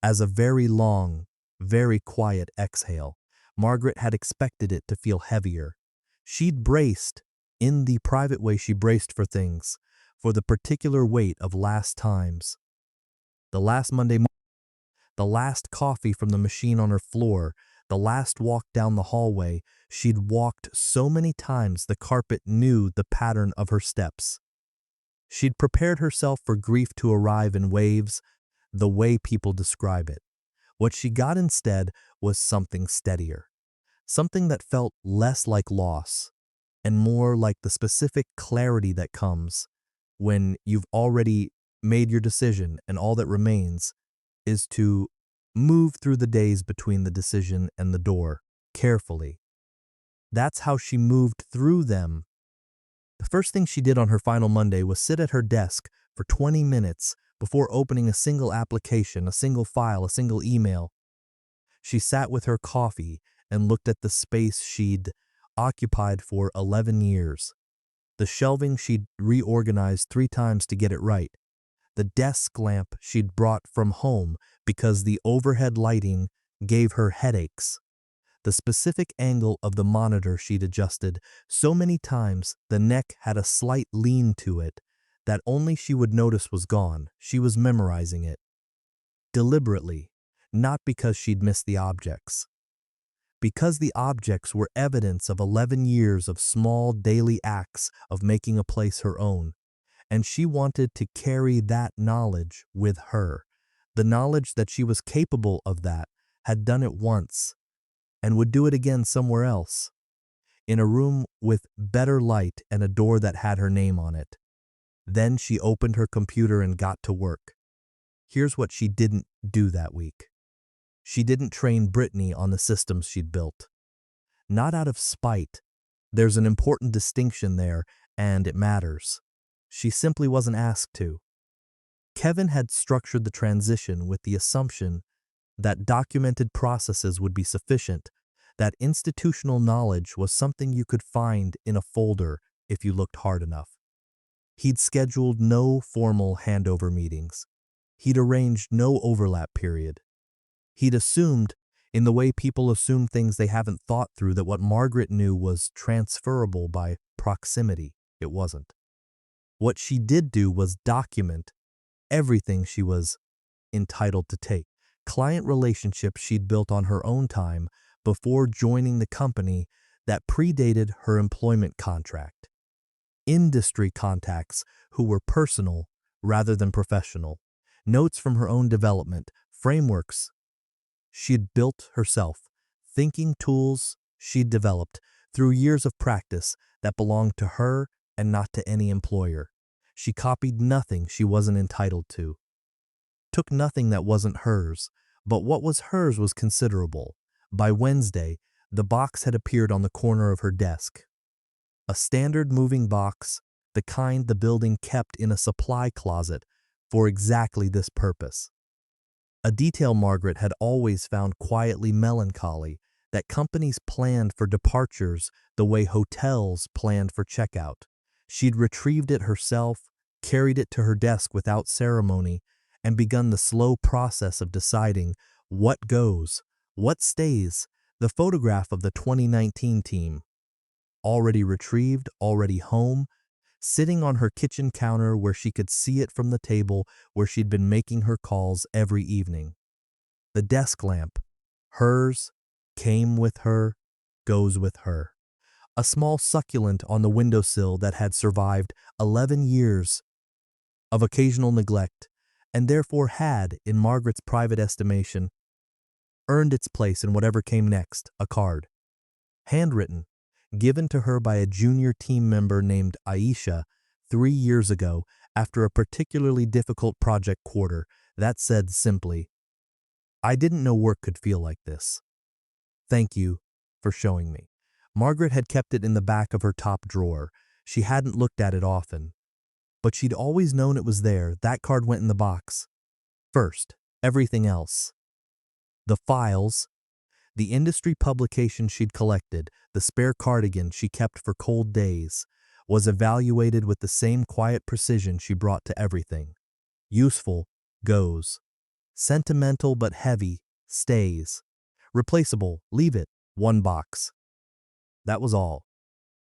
as a very long, very quiet exhale. Margaret had expected it to feel heavier. She'd braced, in the private way she braced for things, for the particular weight of last times. The last Monday morning, the last coffee from the machine on her floor, the last walk down the hallway. She'd walked so many times the carpet knew the pattern of her steps. She'd prepared herself for grief to arrive in waves, the way people describe it. What she got instead was something steadier, something that felt less like loss and more like the specific clarity that comes when you've already made your decision and all that remains is to move through the days between the decision and the door carefully. That's how she moved through them. The first thing she did on her final Monday was sit at her desk for 20 minutes before opening a single application, a single file, a single email. She sat with her coffee and looked at the space she'd occupied for 11 years. The shelving she'd reorganized 3 times to get it right. The desk lamp she'd brought from home because the overhead lighting gave her headaches. The specific angle of the monitor she'd adjusted so many times the neck had a slight lean to it that only she would notice was gone. She was memorizing it. Deliberately, not because she'd missed the objects. Because the objects were evidence of 11 years of small daily acts of making a place her own. And she wanted to carry that knowledge with her. The knowledge that she was capable of that, had done it once, and would do it again somewhere else, in a room with better light and a door that had her name on it. Then she opened her computer and got to work. Here's what she didn't do that week. She didn't train Brittany on the systems she'd built. Not out of spite. There's an important distinction there, and it matters. She simply wasn't asked to. Kevin had structured the transition with the assumption that documented processes would be sufficient, that institutional knowledge was something you could find in a folder if you looked hard enough. He'd scheduled no formal handover meetings. He'd arranged no overlap period. He'd assumed in the way people assume things they haven't thought through, that what Margaret knew was transferable by proximity. It wasn't. What she did do was document everything she was entitled to take. Client relationships she'd built on her own time before joining the company that predated her employment contract. Industry contacts who were personal rather than professional. Notes from her own development, frameworks she'd built herself, thinking tools she'd developed through years of practice that belonged to her and not to any employer. She copied nothing she wasn't entitled to, took nothing that wasn't hers, but what was hers was considerable. By Wednesday, the box had appeared on the corner of her desk. A standard moving box, the kind the building kept in a supply closet for exactly this purpose. A detail Margaret had always found quietly melancholy, that companies planned for departures the way hotels planned for checkout. She'd retrieved it herself, carried it to her desk without ceremony, and begun the slow process of deciding what goes, what stays. The photograph of the 2019 team, already retrieved, already home, sitting on her kitchen counter where she could see it from the table where she'd been making her calls every evening. The desk lamp, hers, came with her, goes with her. A small succulent on the windowsill that had survived 11 years of occasional neglect, and therefore had, in Margaret's private estimation, earned its place in whatever came next, a card. Handwritten, given to her by a junior team member named Aisha 3 years ago after a particularly difficult project quarter, that said simply, "I didn't know work could feel like this. Thank you for showing me." Margaret had kept it in the back of her top drawer. She hadn't looked at it often, but she'd always known it was there. That card went in the box. First, everything else. The files, the industry publication she'd collected, the spare cardigan she kept for cold days, was evaluated with the same quiet precision she brought to everything. Useful, goes. Sentimental but heavy, stays. Replaceable, leave it, one box. That was all.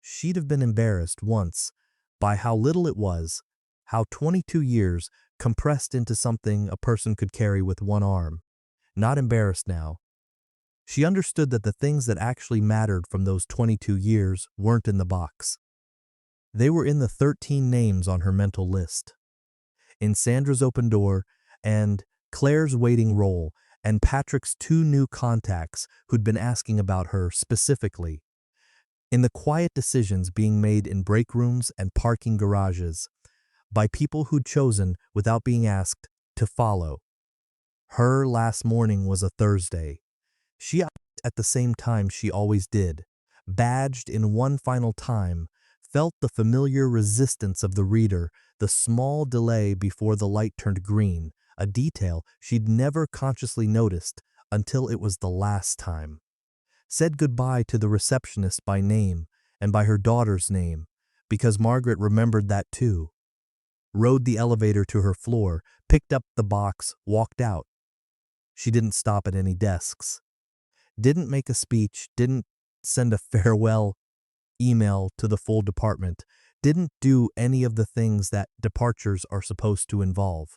She'd have been embarrassed once by how little it was, how 22 years compressed into something a person could carry with one arm. Not embarrassed now. She understood that the things that actually mattered from those 22 years weren't in the box. They were in the 13 names on her mental list. In Sandra's open door, and Claire's waiting roll, and Patrick's 2 new contacts who'd been asking about her specifically. In the quiet decisions being made in break rooms and parking garages, by people who'd chosen, without being asked, to follow. Her last morning was a Thursday. She at the same time she always did, badged in one final time, felt the familiar resistance of the reader, the small delay before the light turned green, a detail she'd never consciously noticed until it was the last time. Said goodbye to the receptionist by name and by her daughter's name, because Margaret remembered that too. Rode the elevator to her floor, picked up the box, walked out. She didn't stop at any desks. Didn't make a speech, didn't send a farewell email to the full department, didn't do any of the things that departures are supposed to involve.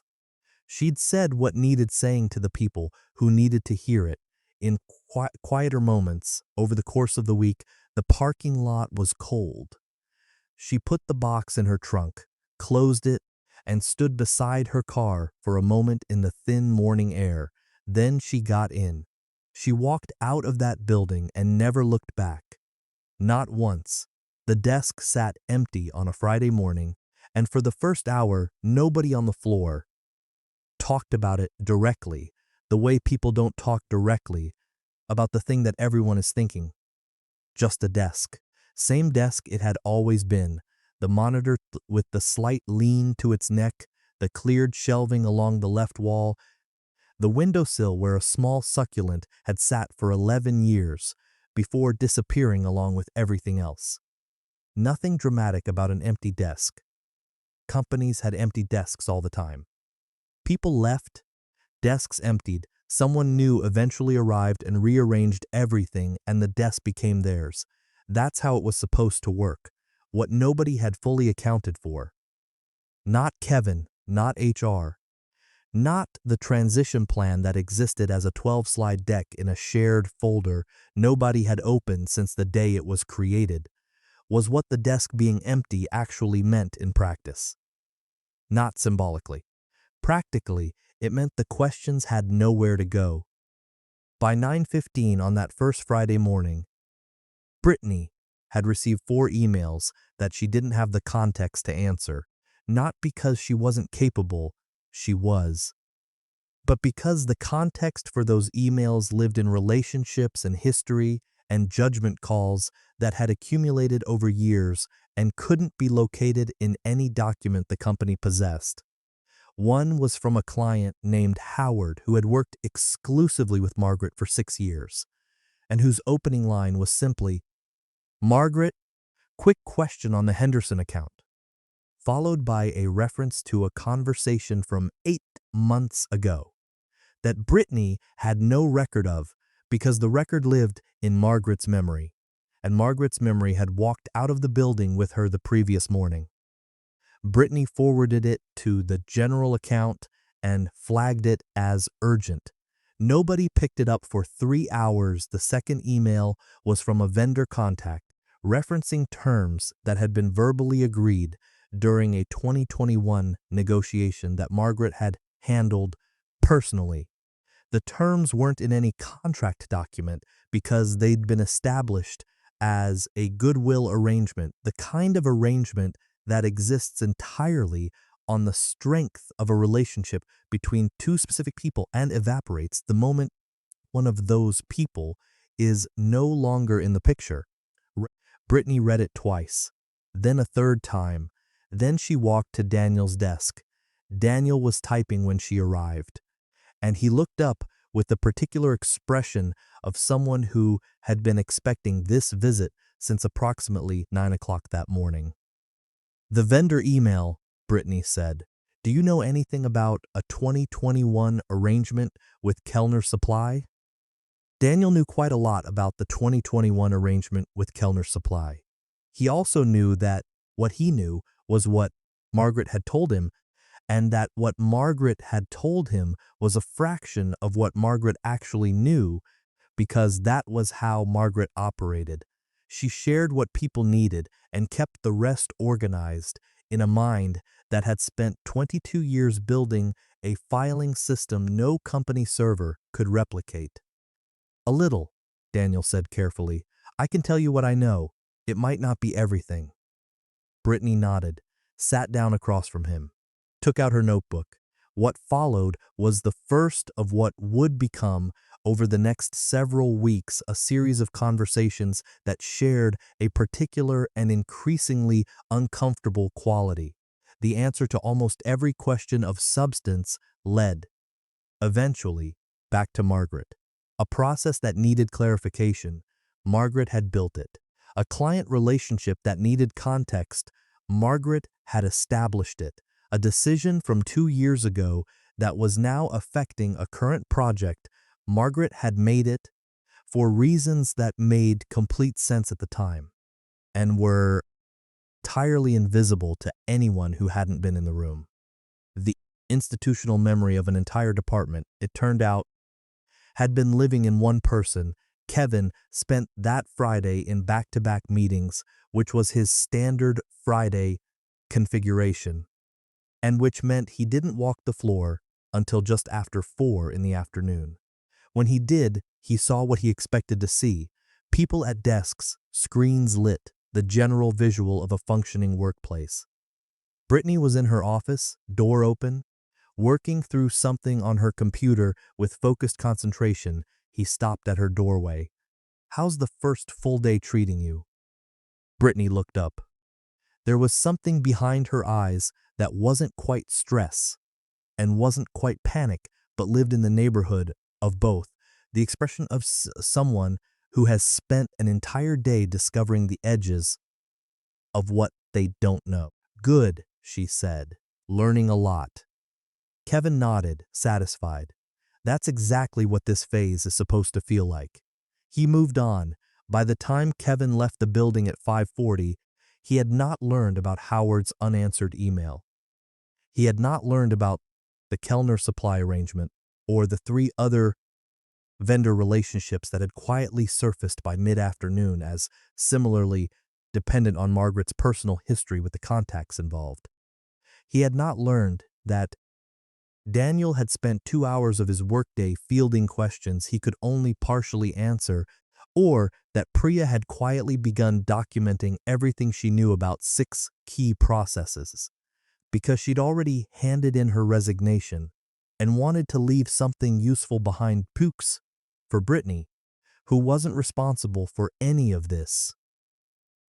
She'd said what needed saying to the people who needed to hear it. In quieter moments, over the course of the week, the parking lot was cold. She put the box in her trunk, closed it, and stood beside her car for a moment in the thin morning air. Then she got in. She walked out of that building and never looked back. Not once. The desk sat empty on a Friday morning, and for the first hour, nobody on the floor talked about it directly, the way people don't talk directly about the thing that everyone is thinking. Just a desk. Same desk it had always been. The monitor with the slight lean to its neck, the cleared shelving along the left wall, the windowsill where a small succulent had sat for 11 years before disappearing along with everything else. Nothing dramatic about an empty desk. Companies had empty desks all the time. People left, desks emptied, Someone new eventually arrived and rearranged everything, and the desk became theirs. That's how it was supposed to work, what nobody had fully accounted for. Not Kevin, not HR, not the transition plan that existed as a 12-slide deck in a shared folder nobody had opened since the day it was created, was what the desk being empty actually meant in practice. Not symbolically. Practically, it meant the questions had nowhere to go. By 9:15 on that first Friday morning, Brittany had received 4 emails that she didn't have the context to answer, not because she wasn't capable, she was, but because the context for those emails lived in relationships and history and judgment calls that had accumulated over years and couldn't be located in any document the company possessed. One was from a client named Howard who had worked exclusively with Margaret for 6 years, and whose opening line was simply, "Margaret, quick question on the Henderson account," followed by a reference to a conversation from 8 months ago that Brittany had no record of because the record lived in Margaret's memory, and Margaret's memory had walked out of the building with her the previous morning. Brittany forwarded it to the general account and flagged it as urgent. Nobody picked it up for 3 hours. The second email was from a vendor contact referencing terms that had been verbally agreed during a 2021 negotiation that Margaret had handled personally. The terms weren't in any contract document because they'd been established as a goodwill arrangement, the kind of arrangement that exists entirely on the strength of a relationship between 2 specific people and evaporates the moment one of those people is no longer in the picture. Brittany read it twice, then a third time. Then she walked to Daniel's desk. Daniel was typing when she arrived, and he looked up with the particular expression of someone who had been expecting this visit since approximately 9 o'clock that morning. "The vendor email," Brittany said. "Do you know anything about a 2021 arrangement with Kellner Supply?" Daniel knew quite a lot about the 2021 arrangement with Kellner Supply. He also knew that what he knew was what Margaret had told him, and that what Margaret had told him was a fraction of what Margaret actually knew, because that was how Margaret operated. She shared what people needed and kept the rest organized in a mind that had spent 22 years building a filing system no company server could replicate. "A little," Daniel said carefully. "I can tell you what I know. It might not be everything." Brittany nodded, sat down across from him, took out her notebook. What followed was the first of what would become, over the next several weeks, a series of conversations that shared a particular and increasingly uncomfortable quality. The answer to almost every question of substance led, eventually, back to Margaret. A process that needed clarification. Margaret had built it. A client relationship that needed context. Margaret had established it. A decision from 2 years ago that was now affecting a current project. Margaret had made it for reasons that made complete sense at the time and were entirely invisible to anyone who hadn't been in the room. The institutional memory of an entire department, it turned out, had been living in one person. Kevin spent that Friday in back-to-back meetings, which was his standard Friday configuration, and which meant he didn't walk the floor until just after 4 in the afternoon. When he did, he saw what he expected to see: people at desks, screens lit, the general visual of a functioning workplace. Brittany was in her office, door open, working through something on her computer with focused concentration. He stopped at her doorway. "How's the first full day treating you?" Brittany looked up. There was something behind her eyes that wasn't quite stress and wasn't quite panic, but lived in the neighborhood of both, the expression of someone who has spent an entire day discovering the edges of what they don't know. "Good," she said, "learning a lot." Kevin nodded, satisfied. That's exactly what this phase is supposed to feel like. He moved on. By the time Kevin left the building at 5:40, he had not learned about Howard's unanswered email. He had not learned about the Kellner supply arrangement or the 3 other vendor relationships that had quietly surfaced by mid-afternoon as similarly dependent on Margaret's personal history with the contacts involved. He had not learned that Daniel had spent 2 hours of his workday fielding questions he could only partially answer, or that Priya had quietly begun documenting everything she knew about 6 key processes, because she'd already handed in her resignation and wanted to leave something useful behind Pooks for Brittany, who wasn't responsible for any of this.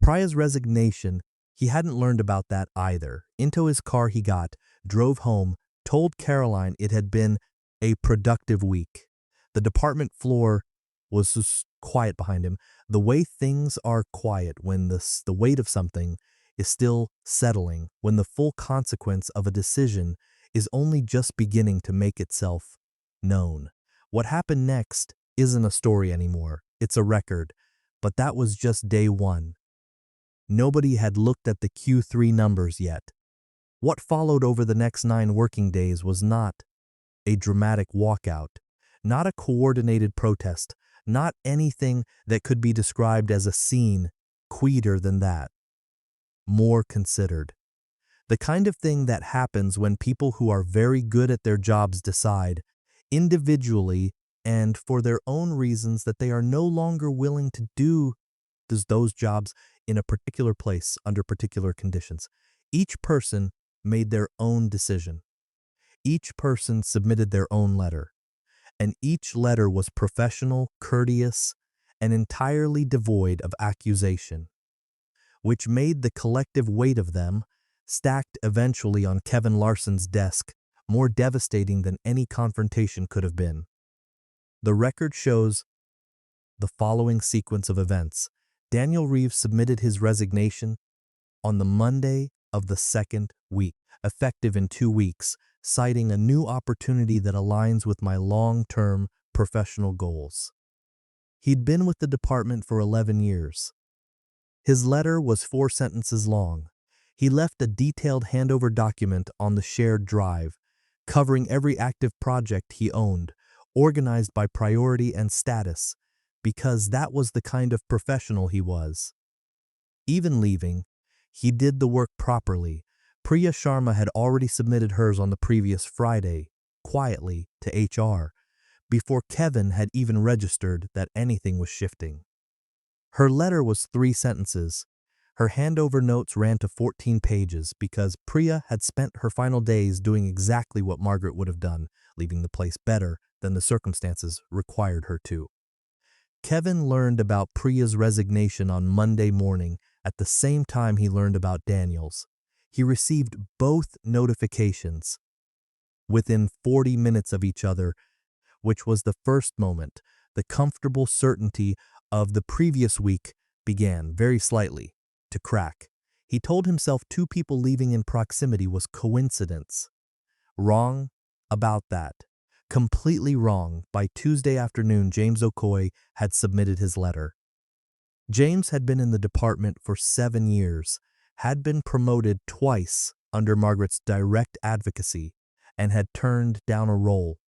Priya's resignation, he hadn't learned about that either. Into his car he got, drove home, told Caroline it had been a productive week. The department floor was just quiet behind him. The way things are quiet when the weight of something is still settling, when the full consequence of a decision is only just beginning to make itself known. What happened next isn't a story anymore, it's a record, but that was just day 1. Nobody had looked at the Q3 numbers yet. What followed over the next 9 working days was not a dramatic walkout, not a coordinated protest, not anything that could be described as a scene quieter than that. More considered. The kind of thing that happens when people who are very good at their jobs decide, individually and for their own reasons, that they are no longer willing to do those jobs in a particular place under particular conditions. Each person made their own decision. Each person submitted their own letter, and each letter was professional, courteous, and entirely devoid of accusation, which made the collective weight of them, stacked eventually on Kevin Larson's desk, more devastating than any confrontation could have been. The record shows the following sequence of events. Daniel Reeves submitted his resignation on the Monday of the 2nd week, effective in 2 weeks, citing a new opportunity that aligns with my long-term professional goals. He'd been with the department for 11 years. His letter was 4 sentences long. He left a detailed handover document on the shared drive, covering every active project he owned, organized by priority and status, because that was the kind of professional he was. Even leaving, he did the work properly. Priya Sharma had already submitted hers on the previous Friday, quietly, to HR, before Kevin had even registered that anything was shifting. Her letter was 3 sentences. Her handover notes ran to 14 pages because Priya had spent her final days doing exactly what Margaret would have done, leaving the place better than the circumstances required her to. Kevin learned about Priya's resignation on Monday morning at the same time he learned about Daniel's. He received both notifications within 40 minutes of each other, which was the first moment. The comfortable certainty of the previous week began, very slightly, to crack. He told himself 2 people leaving in proximity was coincidence. Wrong about that. Completely wrong. By Tuesday afternoon, James Okoye had submitted his letter. James had been in the department for 7 years, had been promoted twice under Margaret's direct advocacy, and had turned down a role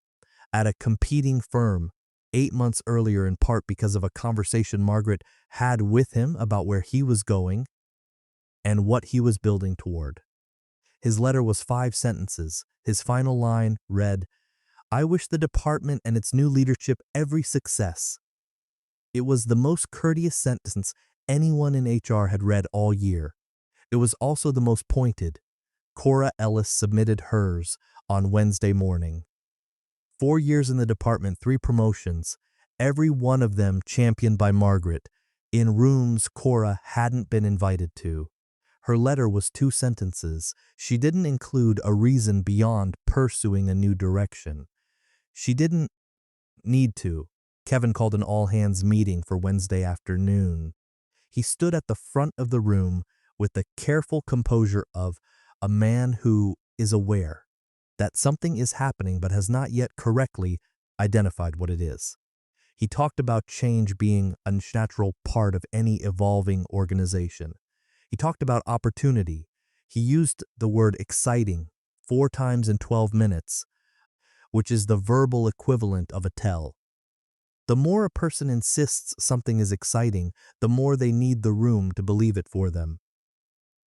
at a competing firm 8 months earlier, in part because of a conversation Margaret had with him about where he was going and what he was building toward. His letter was 5 sentences. His final line read, "I wish the department and its new leadership every success." It was the most courteous sentence anyone in HR had read all year. It was also the most pointed. Cora Ellis submitted hers on Wednesday morning. 4 years in the department, 3 promotions, every one of them championed by Margaret, in rooms Cora hadn't been invited to. Her letter was 2 sentences. She didn't include a reason beyond pursuing a new direction. She didn't need to. Kevin called an all-hands meeting for Wednesday afternoon. He stood at the front of the room with the careful composure of a man who is aware that something is happening but has not yet correctly identified what it is. He talked about change being a natural part of any evolving organization. He talked about opportunity. He used the word exciting 4 times in 12 minutes, which is the verbal equivalent of a tell. The more a person insists something is exciting, the more they need the room to believe it for them.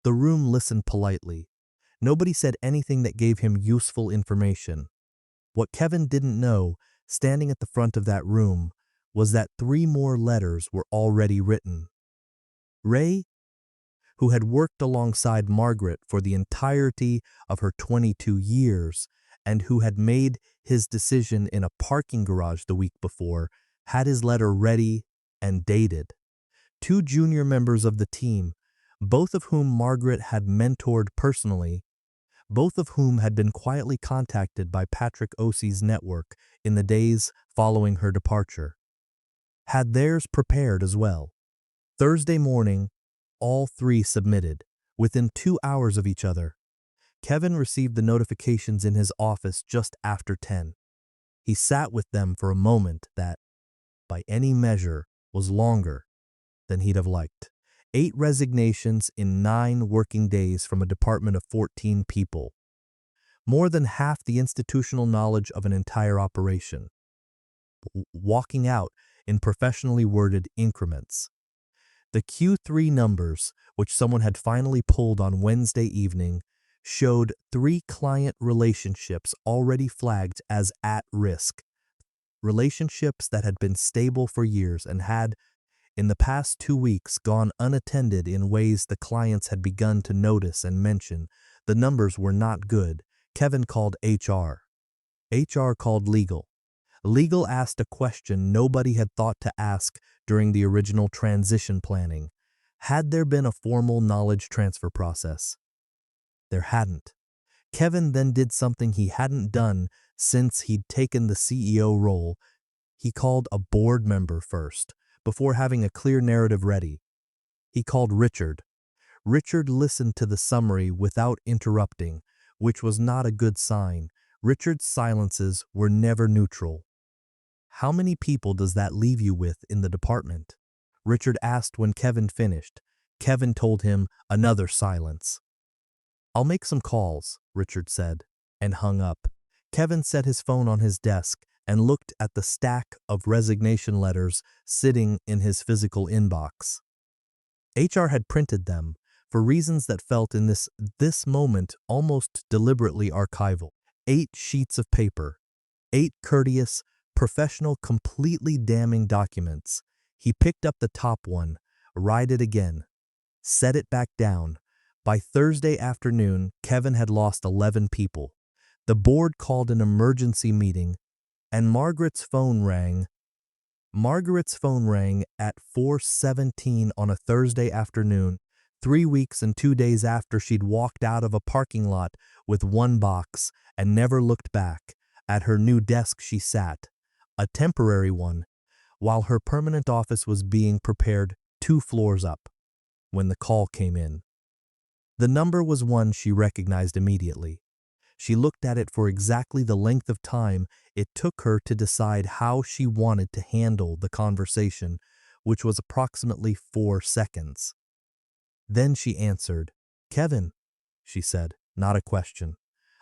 The room listened politely. Nobody said anything that gave him useful information. What Kevin didn't know, standing at the front of that room, was that 3 more letters were already written. Ray, who had worked alongside Margaret for the entirety of her 22 years and who had made his decision in a parking garage the week before, had his letter ready and dated. 2 junior members of the team, both of whom Margaret had mentored personally, both of whom had been quietly contacted by Patrick Osie's network in the days following her departure, had theirs prepared as well. Thursday morning, all 3 submitted, within 2 hours of each other. Kevin received the notifications in his office just after 10. He sat with them for a moment that, by any measure, was longer than he'd have liked. 8 resignations in 9 working days from a department of 14 people. More than half the institutional knowledge of an entire operation. Walking out in professionally worded increments. The Q3 numbers, which someone had finally pulled on Wednesday evening, showed 3 client relationships already flagged as at risk. Relationships that had been stable for years and had, in the past 2 weeks, gone unattended in ways the clients had begun to notice and mention. The numbers were not good. Kevin called HR. HR called legal. Legal asked a question nobody had thought to ask during the original transition planning. Had there been a formal knowledge transfer process? There hadn't. Kevin then did something he hadn't done since he'd taken the CEO role. He called a board member first, before having a clear narrative ready. He called Richard. Richard listened to the summary without interrupting, which was not a good sign. Richard's silences were never neutral. How many people does that leave you with in the department? Richard asked when Kevin finished. Kevin told him another silence. I'll make some calls, Richard said, and hung up. Kevin set his phone on his desk and looked at the stack of resignation letters sitting in his physical inbox. HR had printed them, for reasons that felt in this moment almost deliberately archival. 8 sheets of paper, 8 courteous, professional, completely damning documents. He picked up the top one, read it again, set it back down. By Thursday afternoon, Kevin had lost 11 people. The board called an emergency meeting, and Margaret's phone rang. Margaret's phone rang at 4:17 on a Thursday afternoon, 3 weeks and 2 days after she'd walked out of a parking lot with 1 box and never looked back. At her new desk she sat, a temporary one, while her permanent office was being prepared 2 floors up, when the call came in. The number was one she recognized immediately. She looked at it for exactly the length of time it took her to decide how she wanted to handle the conversation, which was approximately 4 seconds. Then she answered. Kevin, she said, not a question.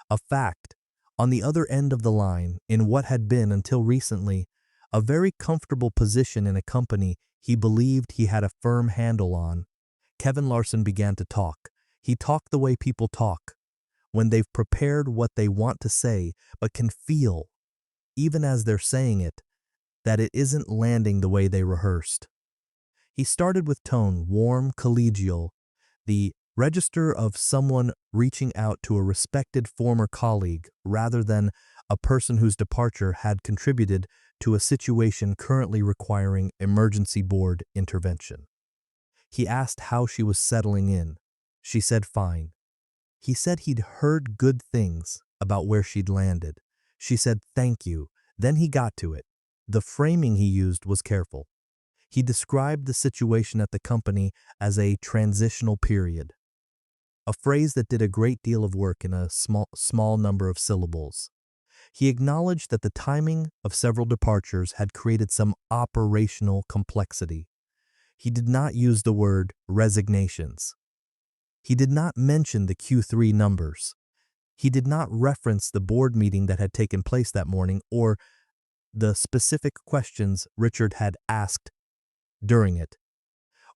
A fact. On the other end of the line, in what had been, until recently, a very comfortable position in a company he believed he had a firm handle on, Kevin Larson began to talk. He talked the way people talk, when they've prepared what they want to say, but can feel, even as they're saying it, that it isn't landing the way they rehearsed. He started with tone, warm, collegial, the register of someone reaching out to a respected former colleague rather than a person whose departure had contributed to a situation currently requiring emergency board intervention. He asked how she was settling in. She said fine. He said he'd heard good things about where she'd landed. She said thank you. Then he got to it. The framing he used was careful. He described the situation at the company as a transitional period, a phrase that did a great deal of work in a small number of syllables. He acknowledged that the timing of several departures had created some operational complexity. He did not use the word resignations. He did not mention the Q3 numbers. He did not reference the board meeting that had taken place that morning or the specific questions Richard had asked during it,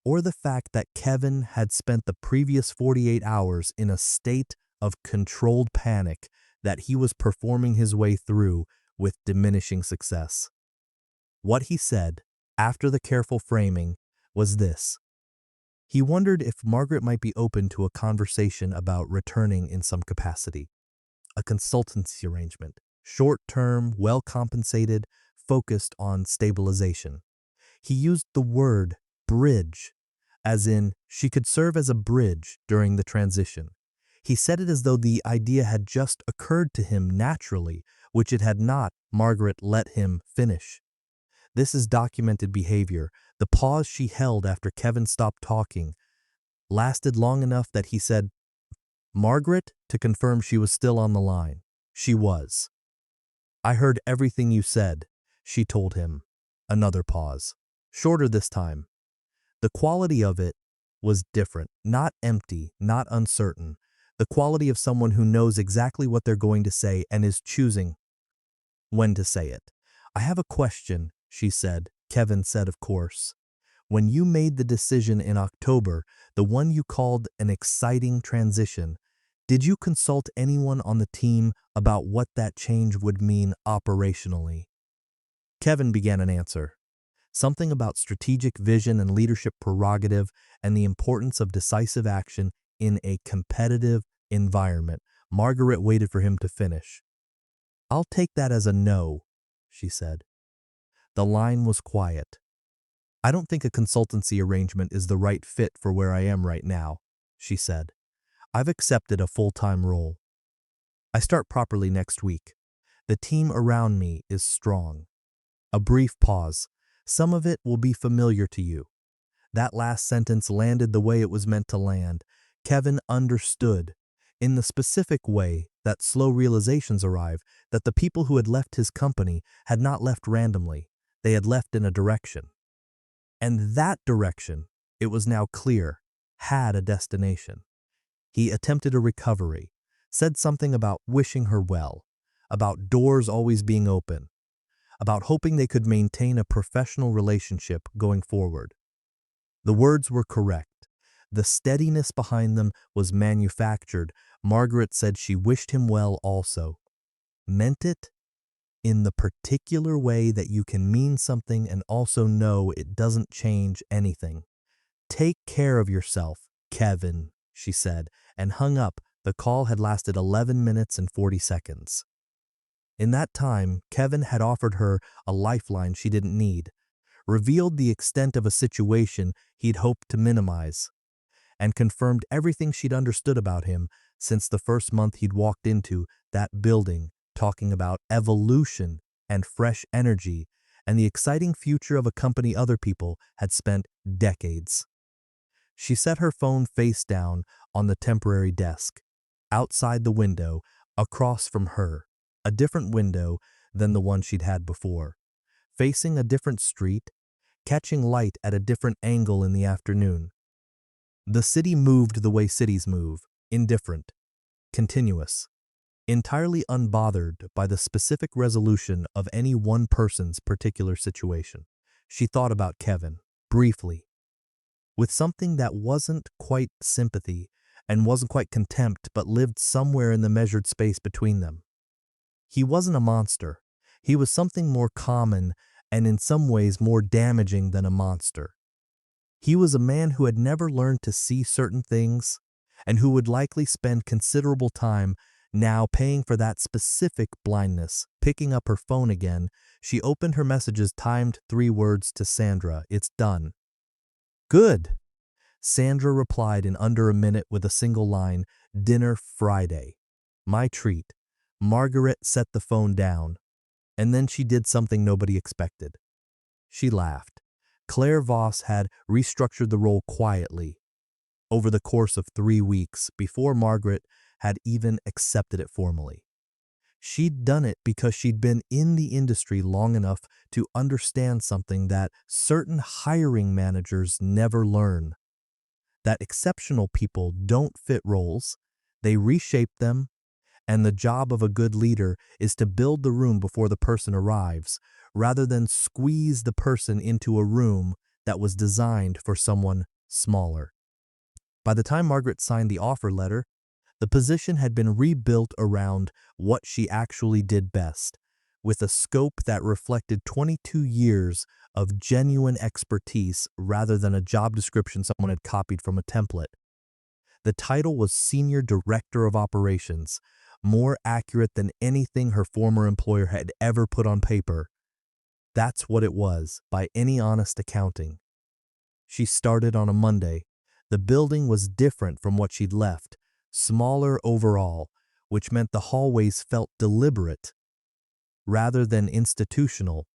or the fact that Kevin had spent the previous 48 hours in a state of controlled panic that he was performing his way through with diminishing success. What he said, after the careful framing, was this. He wondered if Margaret might be open to a conversation about returning in some capacity. A consultancy arrangement, short-term, well-compensated, focused on stabilization. He used the word bridge, as in she could serve as a bridge during the transition. He said it as though the idea had just occurred to him naturally, which it had not. Margaret let him finish. This is documented behavior. The pause she held after Kevin stopped talking lasted long enough that he said, Margaret, to confirm she was still on the line. She was. I heard everything you said, she told him. Another pause. Shorter this time. The quality of it was different, not empty, not uncertain. The quality of someone who knows exactly what they're going to say and is choosing when to say it. I have a question, she said. Kevin said, of course. When you made the decision in October, the one you called an exciting transition, did you consult anyone on the team about what that change would mean operationally? Kevin began an answer. Something about strategic vision and leadership prerogative and the importance of decisive action in a competitive environment. Margaret waited for him to finish. I'll take that as a no, she said. The line was quiet. I don't think a consultancy arrangement is the right fit for where I am right now, she said. I've accepted a full-time role. I start properly next week. The team around me is strong. A brief pause. Some of it will be familiar to you. That last sentence landed the way it was meant to land. Kevin understood, in the specific way that slow realizations arrive, that the people who had left his company had not left randomly. They had left in a direction. And that direction, it was now clear, had a destination. He attempted a recovery, said something about wishing her well, about doors always being open, about hoping they could maintain a professional relationship going forward. The words were correct. The steadiness behind them was manufactured. Margaret said she wished him well also. Meant it in the particular way that you can mean something and also know it doesn't change anything. Take care of yourself, Kevin, she said, and hung up. The call had lasted 11 minutes and 40 seconds. In that time, Kevin had offered her a lifeline she didn't need, revealed the extent of a situation he'd hoped to minimize, and confirmed everything she'd understood about him since the first month he'd walked into that building, talking about evolution and fresh energy and the exciting future of a company other people had spent decades. She set her phone face down on the temporary desk, outside the window, across from her, a different window than the one she'd had before, facing a different street, catching light at a different angle in the afternoon. The city moved the way cities move, indifferent, continuous, entirely unbothered by the specific resolution of any one person's particular situation. She thought about Kevin, briefly, with something that wasn't quite sympathy and wasn't quite contempt, but lived somewhere in the measured space between them. He wasn't a monster. He was something more common and in some ways more damaging than a monster. He was a man who had never learned to see certain things and who would likely spend considerable time now paying for that specific blindness. Picking up her phone again, she opened her messages, timed 3 words to Sandra. It's done. Good. Sandra replied in under a minute with a single line, dinner Friday. My treat. Margaret set the phone down, and then she did something nobody expected. She laughed. Claire Voss had restructured the role quietly over the course of 3 weeks before Margaret had even accepted it formally. She'd done it because she'd been in the industry long enough to understand something that certain hiring managers never learn. That exceptional people don't fit roles, they reshape them, and the job of a good leader is to build the room before the person arrives, rather than squeeze the person into a room that was designed for someone smaller. By the time Margaret signed the offer letter, the position had been rebuilt around what she actually did best, with a scope that reflected 22 years of genuine expertise rather than a job description someone had copied from a template. The title was Senior Director of Operations, more accurate than anything her former employer had ever put on paper. That's what it was, by any honest accounting. She started on a Monday. The building was different from what she'd left, smaller overall, which meant the hallways felt deliberate rather than institutional,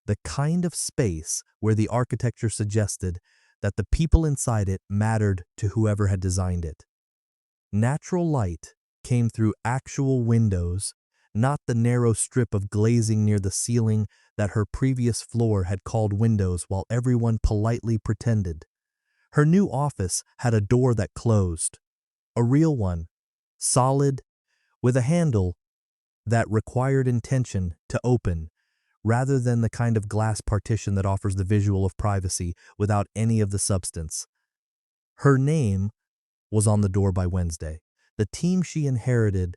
the kind of space where the architecture suggested that the people inside it mattered to whoever had designed it. Natural light came through actual windows, not the narrow strip of glazing near the ceiling that her previous floor had called windows while everyone politely pretended. Her new office had a door that closed, a real one, solid, with a handle that required intention to open, rather than the kind of glass partition that offers the visual of privacy without any of the substance. Her name was on the door by Wednesday. The team she inherited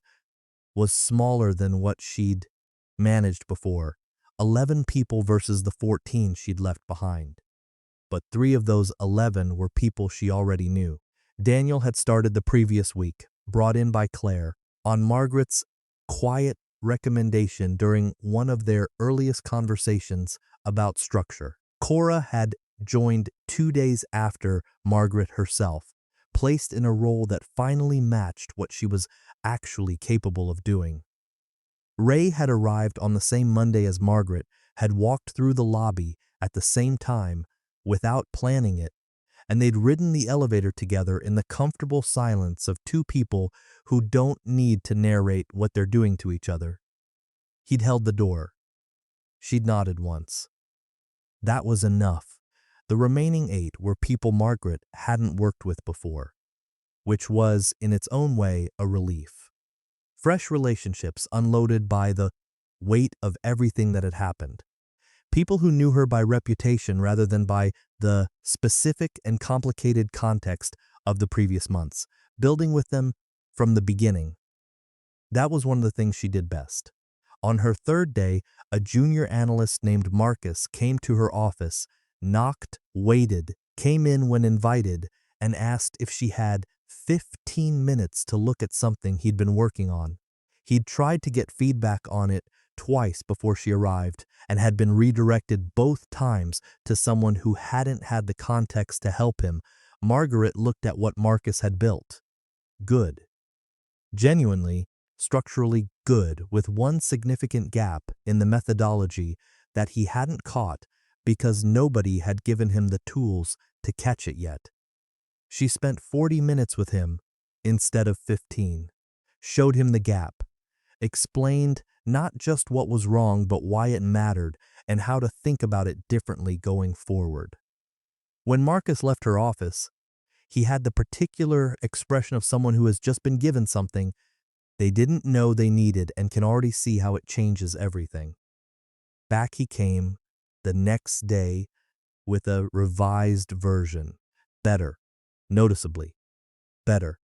was smaller than what she'd managed before, 11 people versus the 14 she'd left behind. But 3 of those 11 were people she already knew. Daniel had started the previous week, brought in by Claire, on Margaret's quiet recommendation during one of their earliest conversations about structure. Cora had joined 2 days after Margaret herself, placed in a role that finally matched what she was actually capable of doing. Ray had arrived on the same Monday as Margaret, had walked through the lobby at the same time without planning it, and they'd ridden the elevator together in the comfortable silence of 2 people who don't need to narrate what they're doing to each other. He'd held the door. She'd nodded once. That was enough. The remaining 8 were people Margaret hadn't worked with before, which was, in its own way, a relief. Fresh relationships unloaded by the weight of everything that had happened. People who knew her by reputation rather than by the specific and complicated context of the previous months, building with them from the beginning. That was one of the things she did best. On her 3rd day, a junior analyst named Marcus came to her office, knocked, waited, came in when invited, and asked if she had 15 minutes to look at something he'd been working on. He'd tried to get feedback on it twice before she arrived and had been redirected both times to someone who hadn't had the context to help him. Margaret looked at what Marcus had built. Good. Genuinely, structurally good, with one significant gap in the methodology that he hadn't caught because nobody had given him the tools to catch it yet. She spent 40 minutes with him instead of 15, showed him the gap, explained not just what was wrong but why it mattered and how to think about it differently going forward. When Marcus left her office, he had the particular expression of someone who has just been given something they didn't know they needed and can already see how it changes everything. Back he came the next day with a revised version. Better. Noticeably. Better.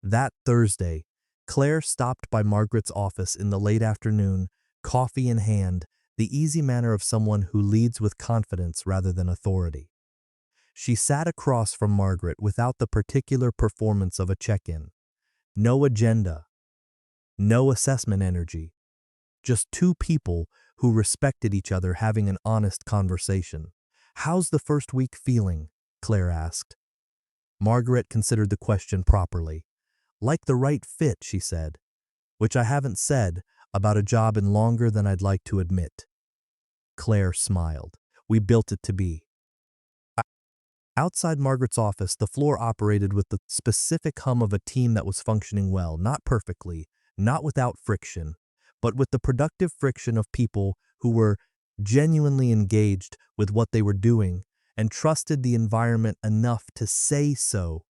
That Thursday, Claire stopped by Margaret's office in the late afternoon, coffee in hand, the easy manner of someone who leads with confidence rather than authority. She sat across from Margaret without the particular performance of a check-in. No agenda. No assessment energy. Just 2 people who respected each other having an honest conversation. "How's the first week feeling?" Claire asked. Margaret considered the question properly. "Like the right fit," she said, "which I haven't said about a job in longer than I'd like to admit." Claire smiled. "We built it to be." Outside Margaret's office, the floor operated with the specific hum of a team that was functioning well, not perfectly, not without friction, but with the productive friction of people who were genuinely engaged with what they were doing and trusted the environment enough to say so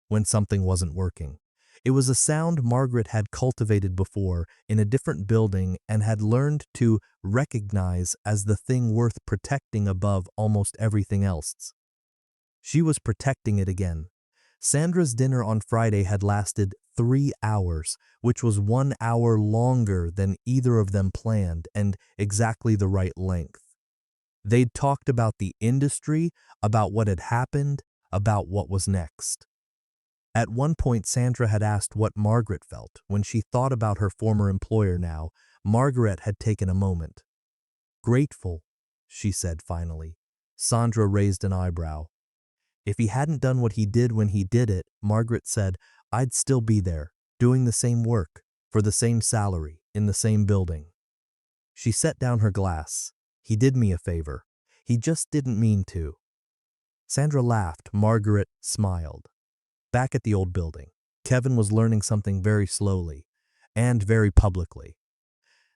when something wasn't working. It was a sound Margaret had cultivated before in a different building and had learned to recognize as the thing worth protecting above almost everything else. She was protecting it again. Sandra's dinner on Friday had lasted 3 hours, which was 1 hour longer than either of them planned and exactly the right length. They'd talked about the industry, about what had happened, about what was next. At one point, Sandra had asked what Margaret felt when she thought about her former employer now. Margaret had taken a moment. "Grateful," she said finally. Sandra raised an eyebrow. "If he hadn't done what he did when he did it," Margaret said, "I'd still be there, doing the same work, for the same salary, in the same building." She set down her glass. "He did me a favor. He just didn't mean to." Sandra laughed. Margaret smiled. Back at the old building, Kevin was learning something very slowly and very publicly.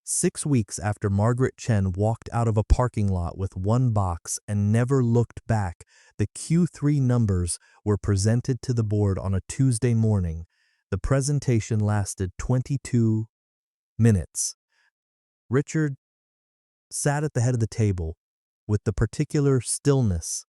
6 weeks after Margaret Chen walked out of a parking lot with one box and never looked back, the Q3 numbers were presented to the board on a Tuesday morning. The presentation lasted 22 minutes. Richard sat at the head of the table with the particular stillness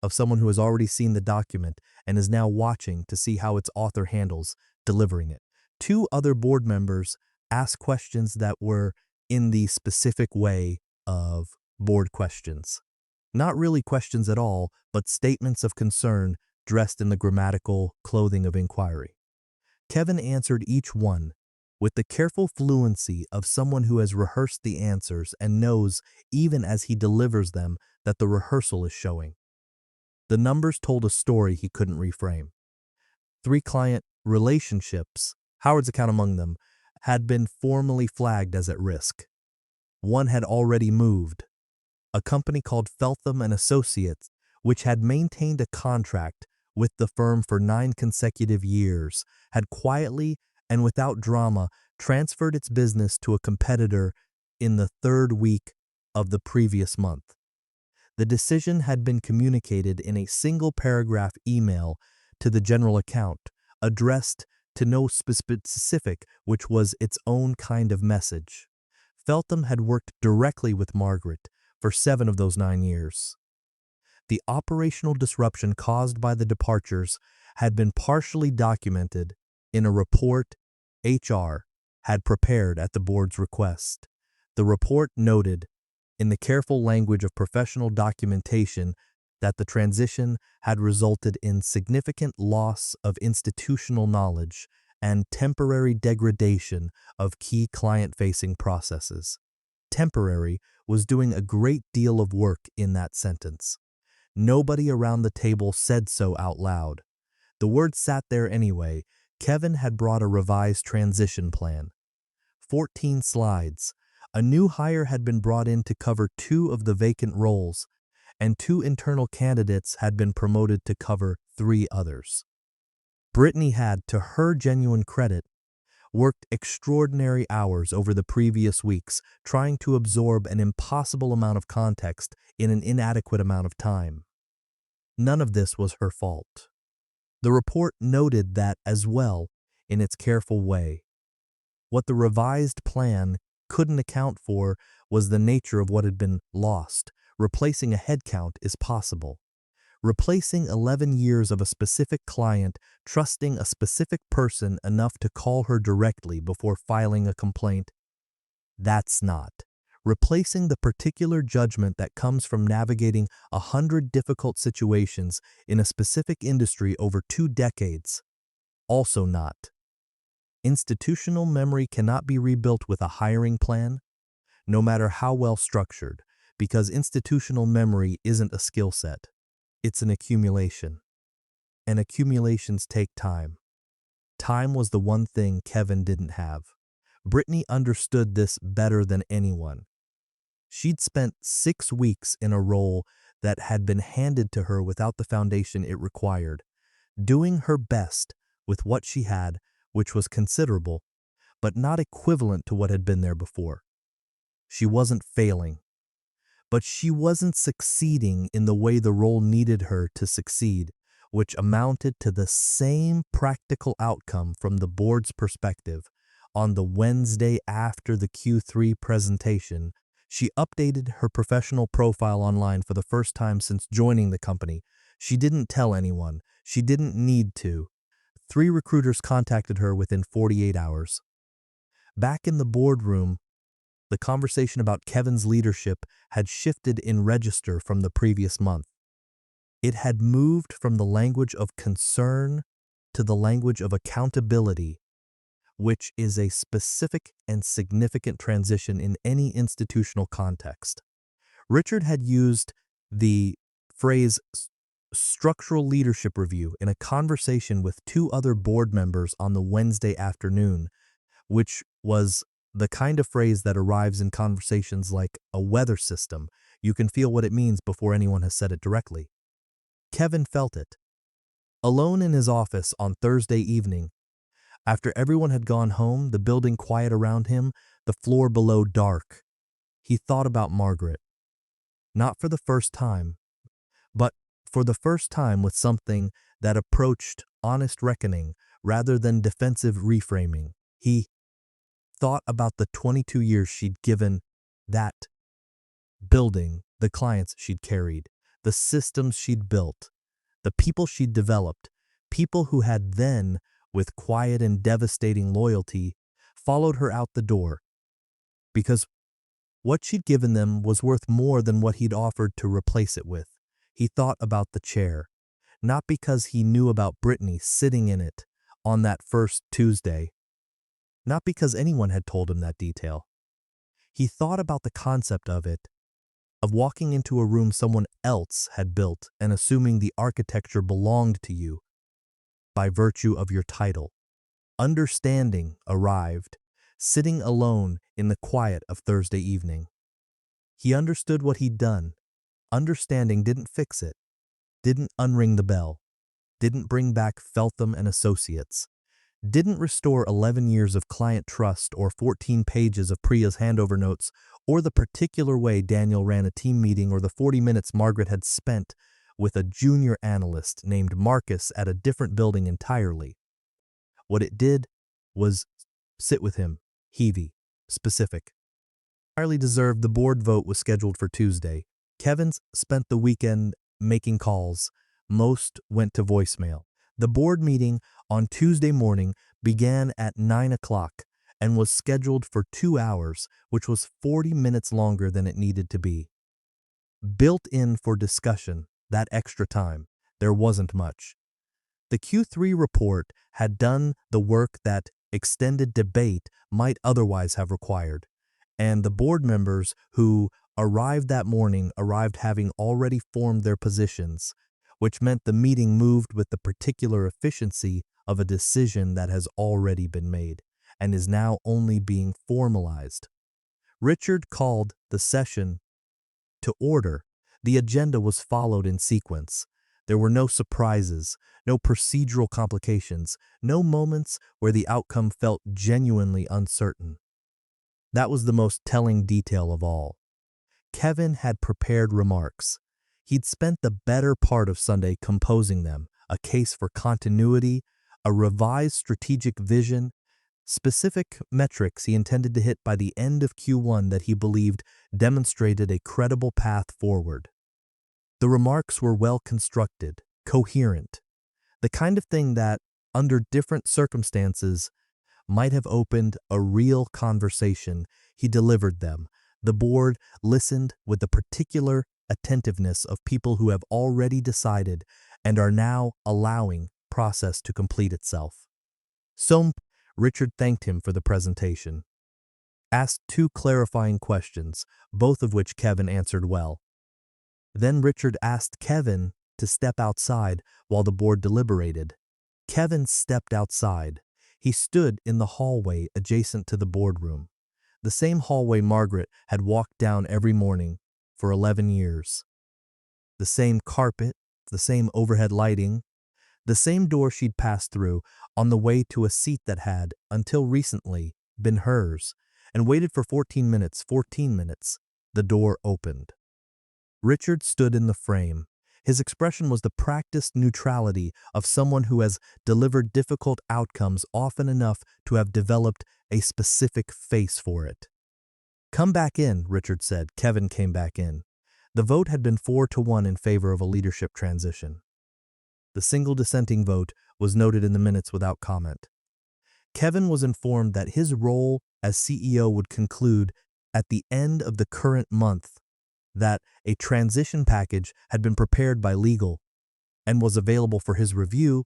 of someone who has already seen the document and is now watching to see how its author handles delivering it. 2 other board members asked questions that were in the specific way of board questions. Not really questions at all, but statements of concern dressed in the grammatical clothing of inquiry. Kevin answered each one with the careful fluency of someone who has rehearsed the answers and knows, even as he delivers them, that the rehearsal is showing. The numbers told a story he couldn't reframe. 3 client relationships, Howard's account among them, had been formally flagged as at risk. 1 had already moved. A company called Feltham and Associates, which had maintained a contract with the firm for 9 consecutive years, had quietly and without drama transferred its business to a competitor in the 3rd week of the previous month. The decision had been communicated in a single-paragraph email to the general account, addressed to no specific, which was its own kind of message. Feltham had worked directly with Margaret for 7 of those 9 years. The operational disruption caused by the departures had been partially documented in a report HR had prepared at the board's request. The report noted, in the careful language of professional documentation, that the transition had resulted in significant loss of institutional knowledge and temporary degradation of key client-facing processes. Temporary was doing a great deal of work in that sentence. Nobody around the table said so out loud. The word sat there anyway. Kevin had brought a revised transition plan. 14 slides. A new hire had been brought in to cover 2 of the vacant roles, and 2 internal candidates had been promoted to cover 3 others. Brittany had, to her genuine credit, worked extraordinary hours over the previous weeks, trying to absorb an impossible amount of context in an inadequate amount of time. None of this was her fault. The report noted that as well, in its careful way. What the revised plan couldn't account for was the nature of what had been lost. Replacing a headcount is possible. Replacing 11 years of a specific client, trusting a specific person enough to call her directly before filing a complaint, that's not. Replacing the particular judgment that comes from navigating 100 difficult situations in a specific industry over 2 decades, also not. Institutional memory cannot be rebuilt with a hiring plan, no matter how well structured, because institutional memory isn't a skill set. It's an accumulation. And accumulations take time. Time was the one thing Kevin didn't have. Brittany understood this better than anyone. She'd spent 6 weeks in a role that had been handed to her without the foundation it required, doing her best with what she had, which was considerable, but not equivalent to what had been there before. She wasn't failing, but she wasn't succeeding in the way the role needed her to succeed, which amounted to the same practical outcome from the board's perspective. On the Wednesday after the Q3 presentation, she updated her professional profile online for the first time since joining the company. She didn't tell anyone. She didn't need to. 3 recruiters contacted her within 48 hours. Back in the boardroom, the conversation about Kevin's leadership had shifted in register from the previous month. It had moved from the language of concern to the language of accountability, which is a specific and significant transition in any institutional context. Richard had used the phrase structural leadership review in a conversation with 2 other board members on the Wednesday afternoon, which was the kind of phrase that arrives in conversations like a weather system. You can feel what it means before anyone has said it directly. Kevin felt it. Alone in his office on Thursday evening, after everyone had gone home, the building quiet around him, the floor below dark, he thought about Margaret. Not for the first time, but for the first time with something that approached honest reckoning rather than defensive reframing. He thought about the 22 years she'd given that building, the clients she'd carried, the systems she'd built, the people she'd developed, people who had then, with quiet and devastating loyalty, followed her out the door, because what she'd given them was worth more than what he'd offered to replace it with. He thought about the chair, not because he knew about Brittany sitting in it on that first Tuesday, not because anyone had told him that detail. He thought about the concept of it, of walking into a room someone else had built and assuming the architecture belonged to you by virtue of your title. Understanding arrived, sitting alone in the quiet of Thursday evening. He understood what he'd done. Understanding didn't fix it, didn't unring the bell, didn't bring back Feltham and Associates, didn't restore 11 years of client trust or 14 pages of Priya's handover notes or the particular way Daniel ran a team meeting or the 40 minutes Margaret had spent with a junior analyst named Marcus at a different building entirely. What it did was sit with him, heavy, specific. Entirely deserved. The board vote was scheduled for Tuesday. Kevin's spent the weekend making calls. Most went to voicemail. The board meeting on Tuesday morning began at 9 o'clock and was scheduled for 2 hours, which was 40 minutes longer than it needed to be. Built in for discussion, that extra time, there wasn't much. The Q3 report had done the work that extended debate might otherwise have required, and the board members who arrived that morning arrived having already formed their positions, which meant the meeting moved with the particular efficiency of a decision that has already been made and is now only being formalized. Richard called the session to order. The agenda was followed in sequence. There were no surprises, no procedural complications, no moments where the outcome felt genuinely uncertain. That was the most telling detail of all. Kevin had prepared remarks. He'd spent the better part of Sunday composing them, a case for continuity, a revised strategic vision, specific metrics he intended to hit by the end of Q1 that he believed demonstrated a credible path forward. The remarks were well constructed, coherent, the kind of thing that, under different circumstances, might have opened a real conversation. He delivered them. The board listened with the particular attentiveness of people who have already decided and are now allowing process to complete itself. So, Richard thanked him for the presentation, asked 2 clarifying questions, both of which Kevin answered well. Then Richard asked Kevin to step outside while the board deliberated. Kevin stepped outside. He stood in the hallway adjacent to the boardroom, the same hallway Margaret had walked down every morning for 11 years. The same carpet, the same overhead lighting, the same door she'd passed through on the way to a seat that had, until recently, been hers, and waited for 14 minutes. 14 minutes. The door opened. Richard stood in the frame. His expression was the practiced neutrality of someone who has delivered difficult outcomes often enough to have developed a specific face for it. "Come back in," Richard said. Kevin came back in. The vote had been 4-1 in favor of a leadership transition. The single dissenting vote was noted in the minutes without comment. Kevin was informed that his role as CEO would conclude at the end of the current month, that a transition package had been prepared by legal and was available for his review,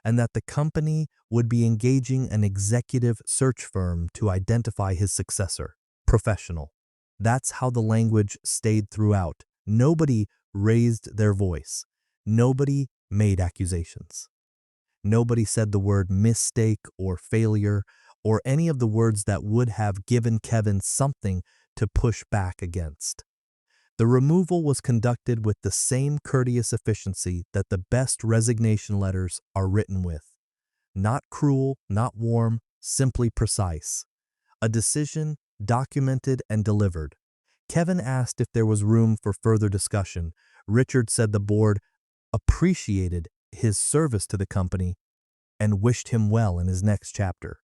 and that the company would be engaging an executive search firm to identify his successor. Professional. That's how the language stayed throughout. Nobody raised their voice. Nobody made accusations. Nobody said the word mistake or failure or any of the words that would have given Kevin something to push back against. The removal was conducted with the same courteous efficiency that the best resignation letters are written with. Not cruel, not warm, simply precise. A decision documented and delivered. Kevin asked if there was room for further discussion. Richard said the board appreciated his service to the company and wished him well in his next chapter.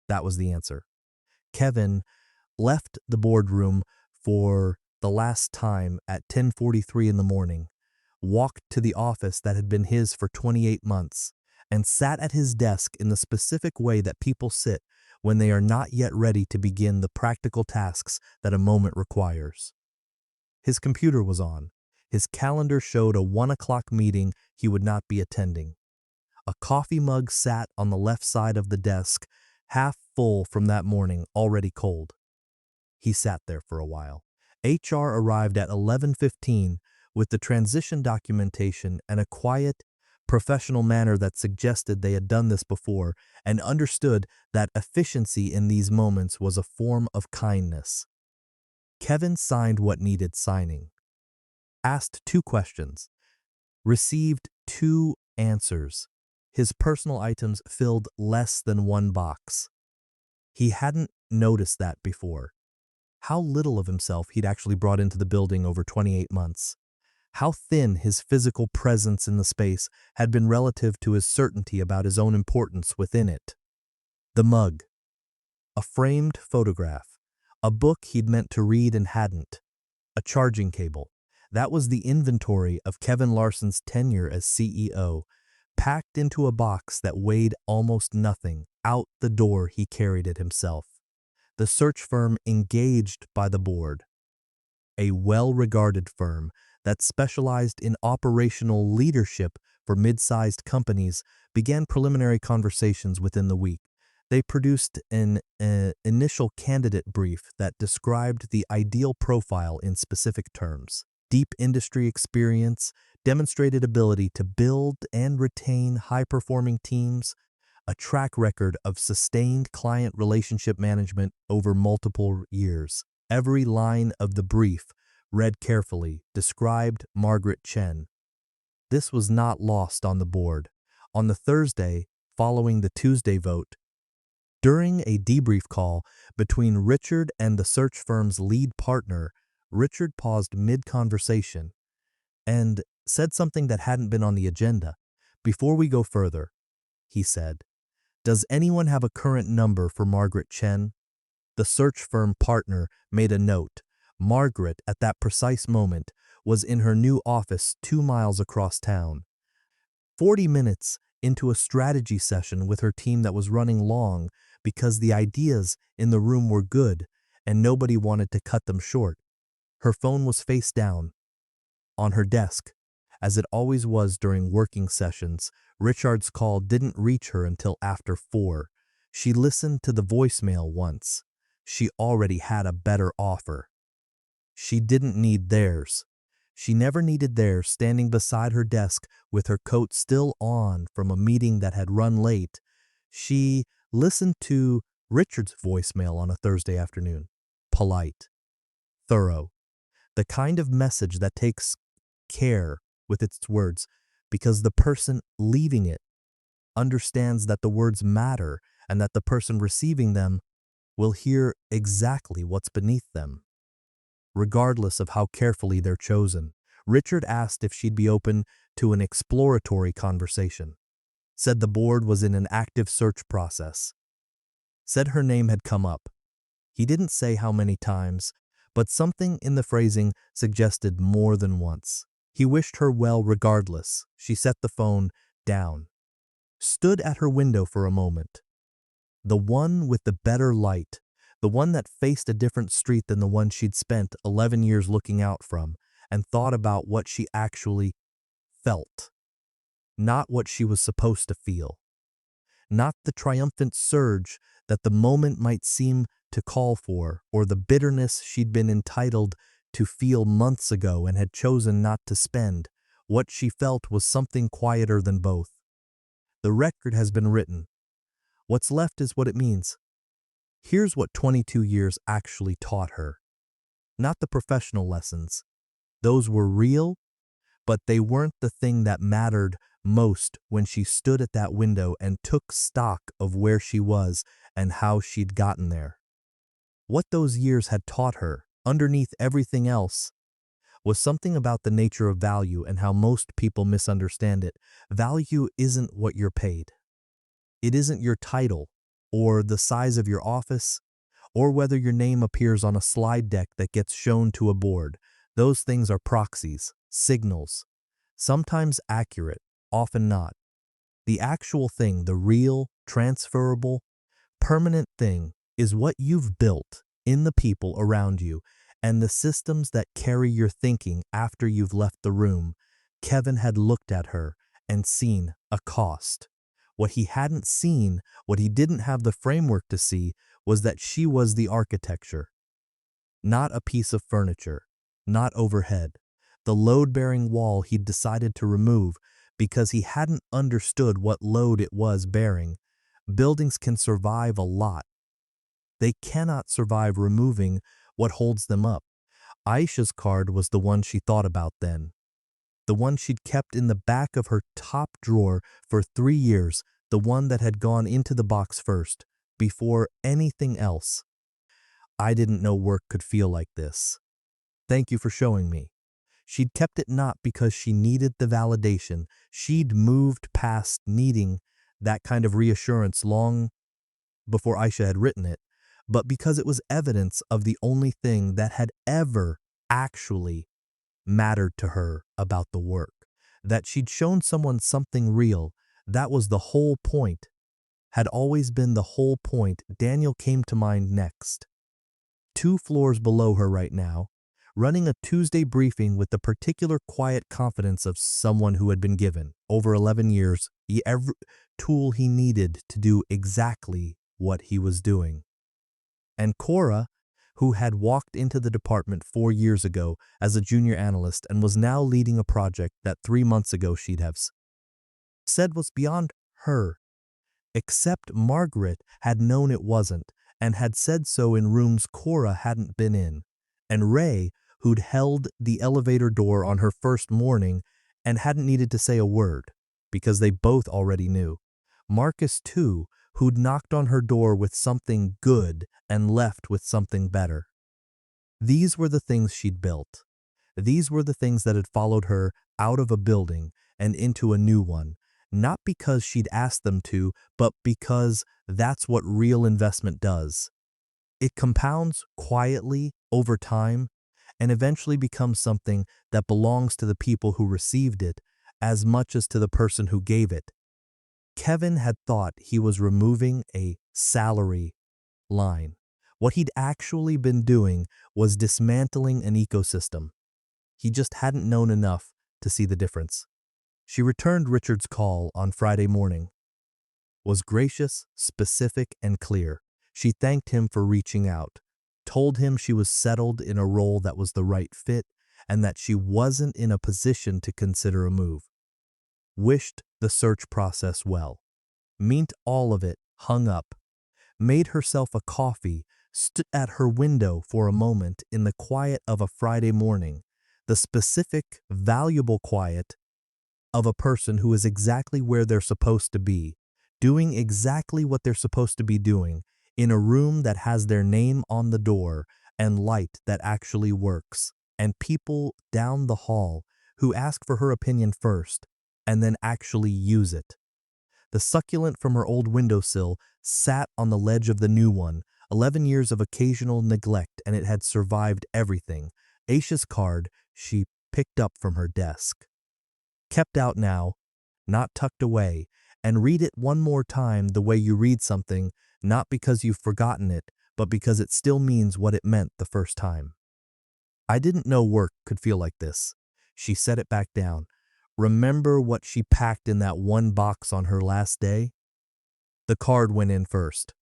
That was the answer. Kevin left the boardroom for the last time at 10:43 in the morning, walked to the office that had been his for 28 months, and sat at his desk in the specific way that people sit when they are not yet ready to begin the practical tasks that a moment requires. His computer was on. His calendar showed a 1 o'clock meeting he would not be attending. A coffee mug sat on the left side of the desk, half full from that morning, already cold. He sat there for a while. HR arrived at 11:15 with the transition documentation and a quiet, professional manner that suggested they had done this before and understood that efficiency in these moments was a form of kindness. Kevin signed what needed signing, asked 2 questions, received 2 answers. His personal items filled less than 1 box. He hadn't noticed that before. How little of himself he'd actually brought into the building over 28 months. How thin his physical presence in the space had been relative to his certainty about his own importance within it. The mug. A framed photograph. A book he'd meant to read and hadn't. A charging cable. That was the inventory of Kevin Larson's tenure as CEO, packed into a box that weighed almost nothing. Out the door he carried it himself. The search firm engaged by the board, a well-regarded firm that specialized in operational leadership for mid-sized companies, began preliminary conversations within the week. They produced an initial candidate brief that described the ideal profile in specific terms. Deep industry experience, demonstrated ability to build and retain high-performing teams, a track record of sustained client relationship management over multiple years. Every line of the brief, read carefully, described Margaret Chen. This was not lost on the board. On the Thursday following the Tuesday vote, during a debrief call between Richard and the search firm's lead partner, Richard paused mid-conversation and said something that hadn't been on the agenda. "Before we go further," he said, "does anyone have a current number for Margaret Chen?" The search firm partner made a note. Margaret, at that precise moment, was in her new office 2 miles across town. 40 minutes into a strategy session with her team that was running long because the ideas in the room were good and nobody wanted to cut them short. Her phone was face down on her desk. As it always was during working sessions, Richard's call didn't reach her until after 4. She listened to the voicemail once. She already had a better offer. She didn't need theirs. She never needed theirs. Standing beside her desk with her coat still on from a meeting that had run late, she listened to Richard's voicemail on a Thursday afternoon. Polite, thorough, the kind of message that takes care with its words because the person leaving it understands that the words matter and that the person receiving them will hear exactly what's beneath them, regardless of how carefully they're chosen. Richard asked if she'd be open to an exploratory conversation, said the board was in an active search process, said her name had come up. He didn't say how many times, but something in the phrasing suggested more than once. He wished her well regardless. She set the phone down, stood at her window for a moment. The one with the better light, the one that faced a different street than the one she'd spent 11 years looking out from, and thought about what she actually felt, not what she was supposed to feel, not the triumphant surge that the moment might seem to call for, or the bitterness she'd been entitled to feel months ago and had chosen not to spend. What she felt was something quieter than both. The record has been written. What's left is what it means. Here's what 22 years actually taught her. Not the professional lessons. Those were real, but they weren't the thing that mattered most when she stood at that window and took stock of where she was and how she'd gotten there. What those years had taught her, underneath everything else, was something about the nature of value and how most people misunderstand it. Value isn't what you're paid. It isn't your title, or the size of your office, or whether your name appears on a slide deck that gets shown to a board. Those things are proxies, signals, sometimes accurate, often not. The actual thing, the real, transferable, permanent thing, is what you've built in the people around you and the systems that carry your thinking after you've left the room. Kevin had looked at her and seen a cost. What he hadn't seen, what he didn't have the framework to see, was that she was the architecture, not a piece of furniture, not overhead, the load-bearing wall he'd decided to remove because he hadn't understood what load it was bearing. Buildings can survive a lot. They cannot survive removing what holds them up. Aisha's card was the one she thought about then. The one she'd kept in the back of her top drawer for 3 years, the one that had gone into the box first, before anything else. I didn't know work could feel like this. Thank you for showing me. She'd kept it not because she needed the validation. She'd moved past needing that kind of reassurance long before Aisha had written it, but because it was evidence of the only thing that had ever actually mattered to her about the work. That she'd shown someone something real, that was the whole point. Had always been the whole point. Daniel came to mind next. 2 floors below her right now, running a Tuesday briefing with the particular quiet confidence of someone who had been given, over 11 years, every tool he needed to do exactly what he was doing. And Cora, who had walked into the department 4 years ago as a junior analyst and was now leading a project that 3 months ago she'd have said was beyond her. Except Margaret had known it wasn't, and had said so in rooms Cora hadn't been in. And Ray, who'd held the elevator door on her first morning and hadn't needed to say a word, because they both already knew. Marcus, too, who'd knocked on her door with something good and left with something better. These were the things she'd built. These were the things that had followed her out of a building and into a new one, not because she'd asked them to, but because that's what real investment does. It compounds quietly over time and eventually becomes something that belongs to the people who received it as much as to the person who gave it. Kevin had thought he was removing a salary line. What he'd actually been doing was dismantling an ecosystem. He just hadn't known enough to see the difference. She returned Richard's call on Friday morning, was gracious, specific, and clear. She thanked him for reaching out, told him she was settled in a role that was the right fit, and that she wasn't in a position to consider a move. Wished the search process well. Meant all of it, hung up. Made herself a coffee, stood at her window for a moment in the quiet of a Friday morning, the specific, valuable quiet of a person who is exactly where they're supposed to be, doing exactly what they're supposed to be doing, in a room that has their name on the door and light that actually works, and people down the hall who ask for her opinion first and then actually use it. The succulent from her old windowsill sat on the ledge of the new one, 11 years of occasional neglect, and it had survived everything. Aisha's card she picked up from her desk. Kept out now, not tucked away, and read it one more time the way you read something, not because you've forgotten it, but because it still means what it meant the first time. I didn't know work could feel like this. She set it back down. Remember what she packed in that one box on her last day? The card went in first.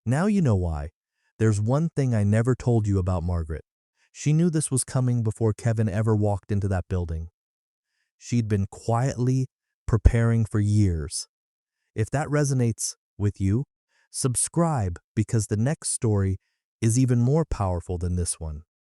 Now you know why. There's one thing I never told you about Margaret. She knew this was coming before Kevin ever walked into that building. She'd been quietly preparing for years. If that resonates with you, subscribe because the next story is even more powerful than this one.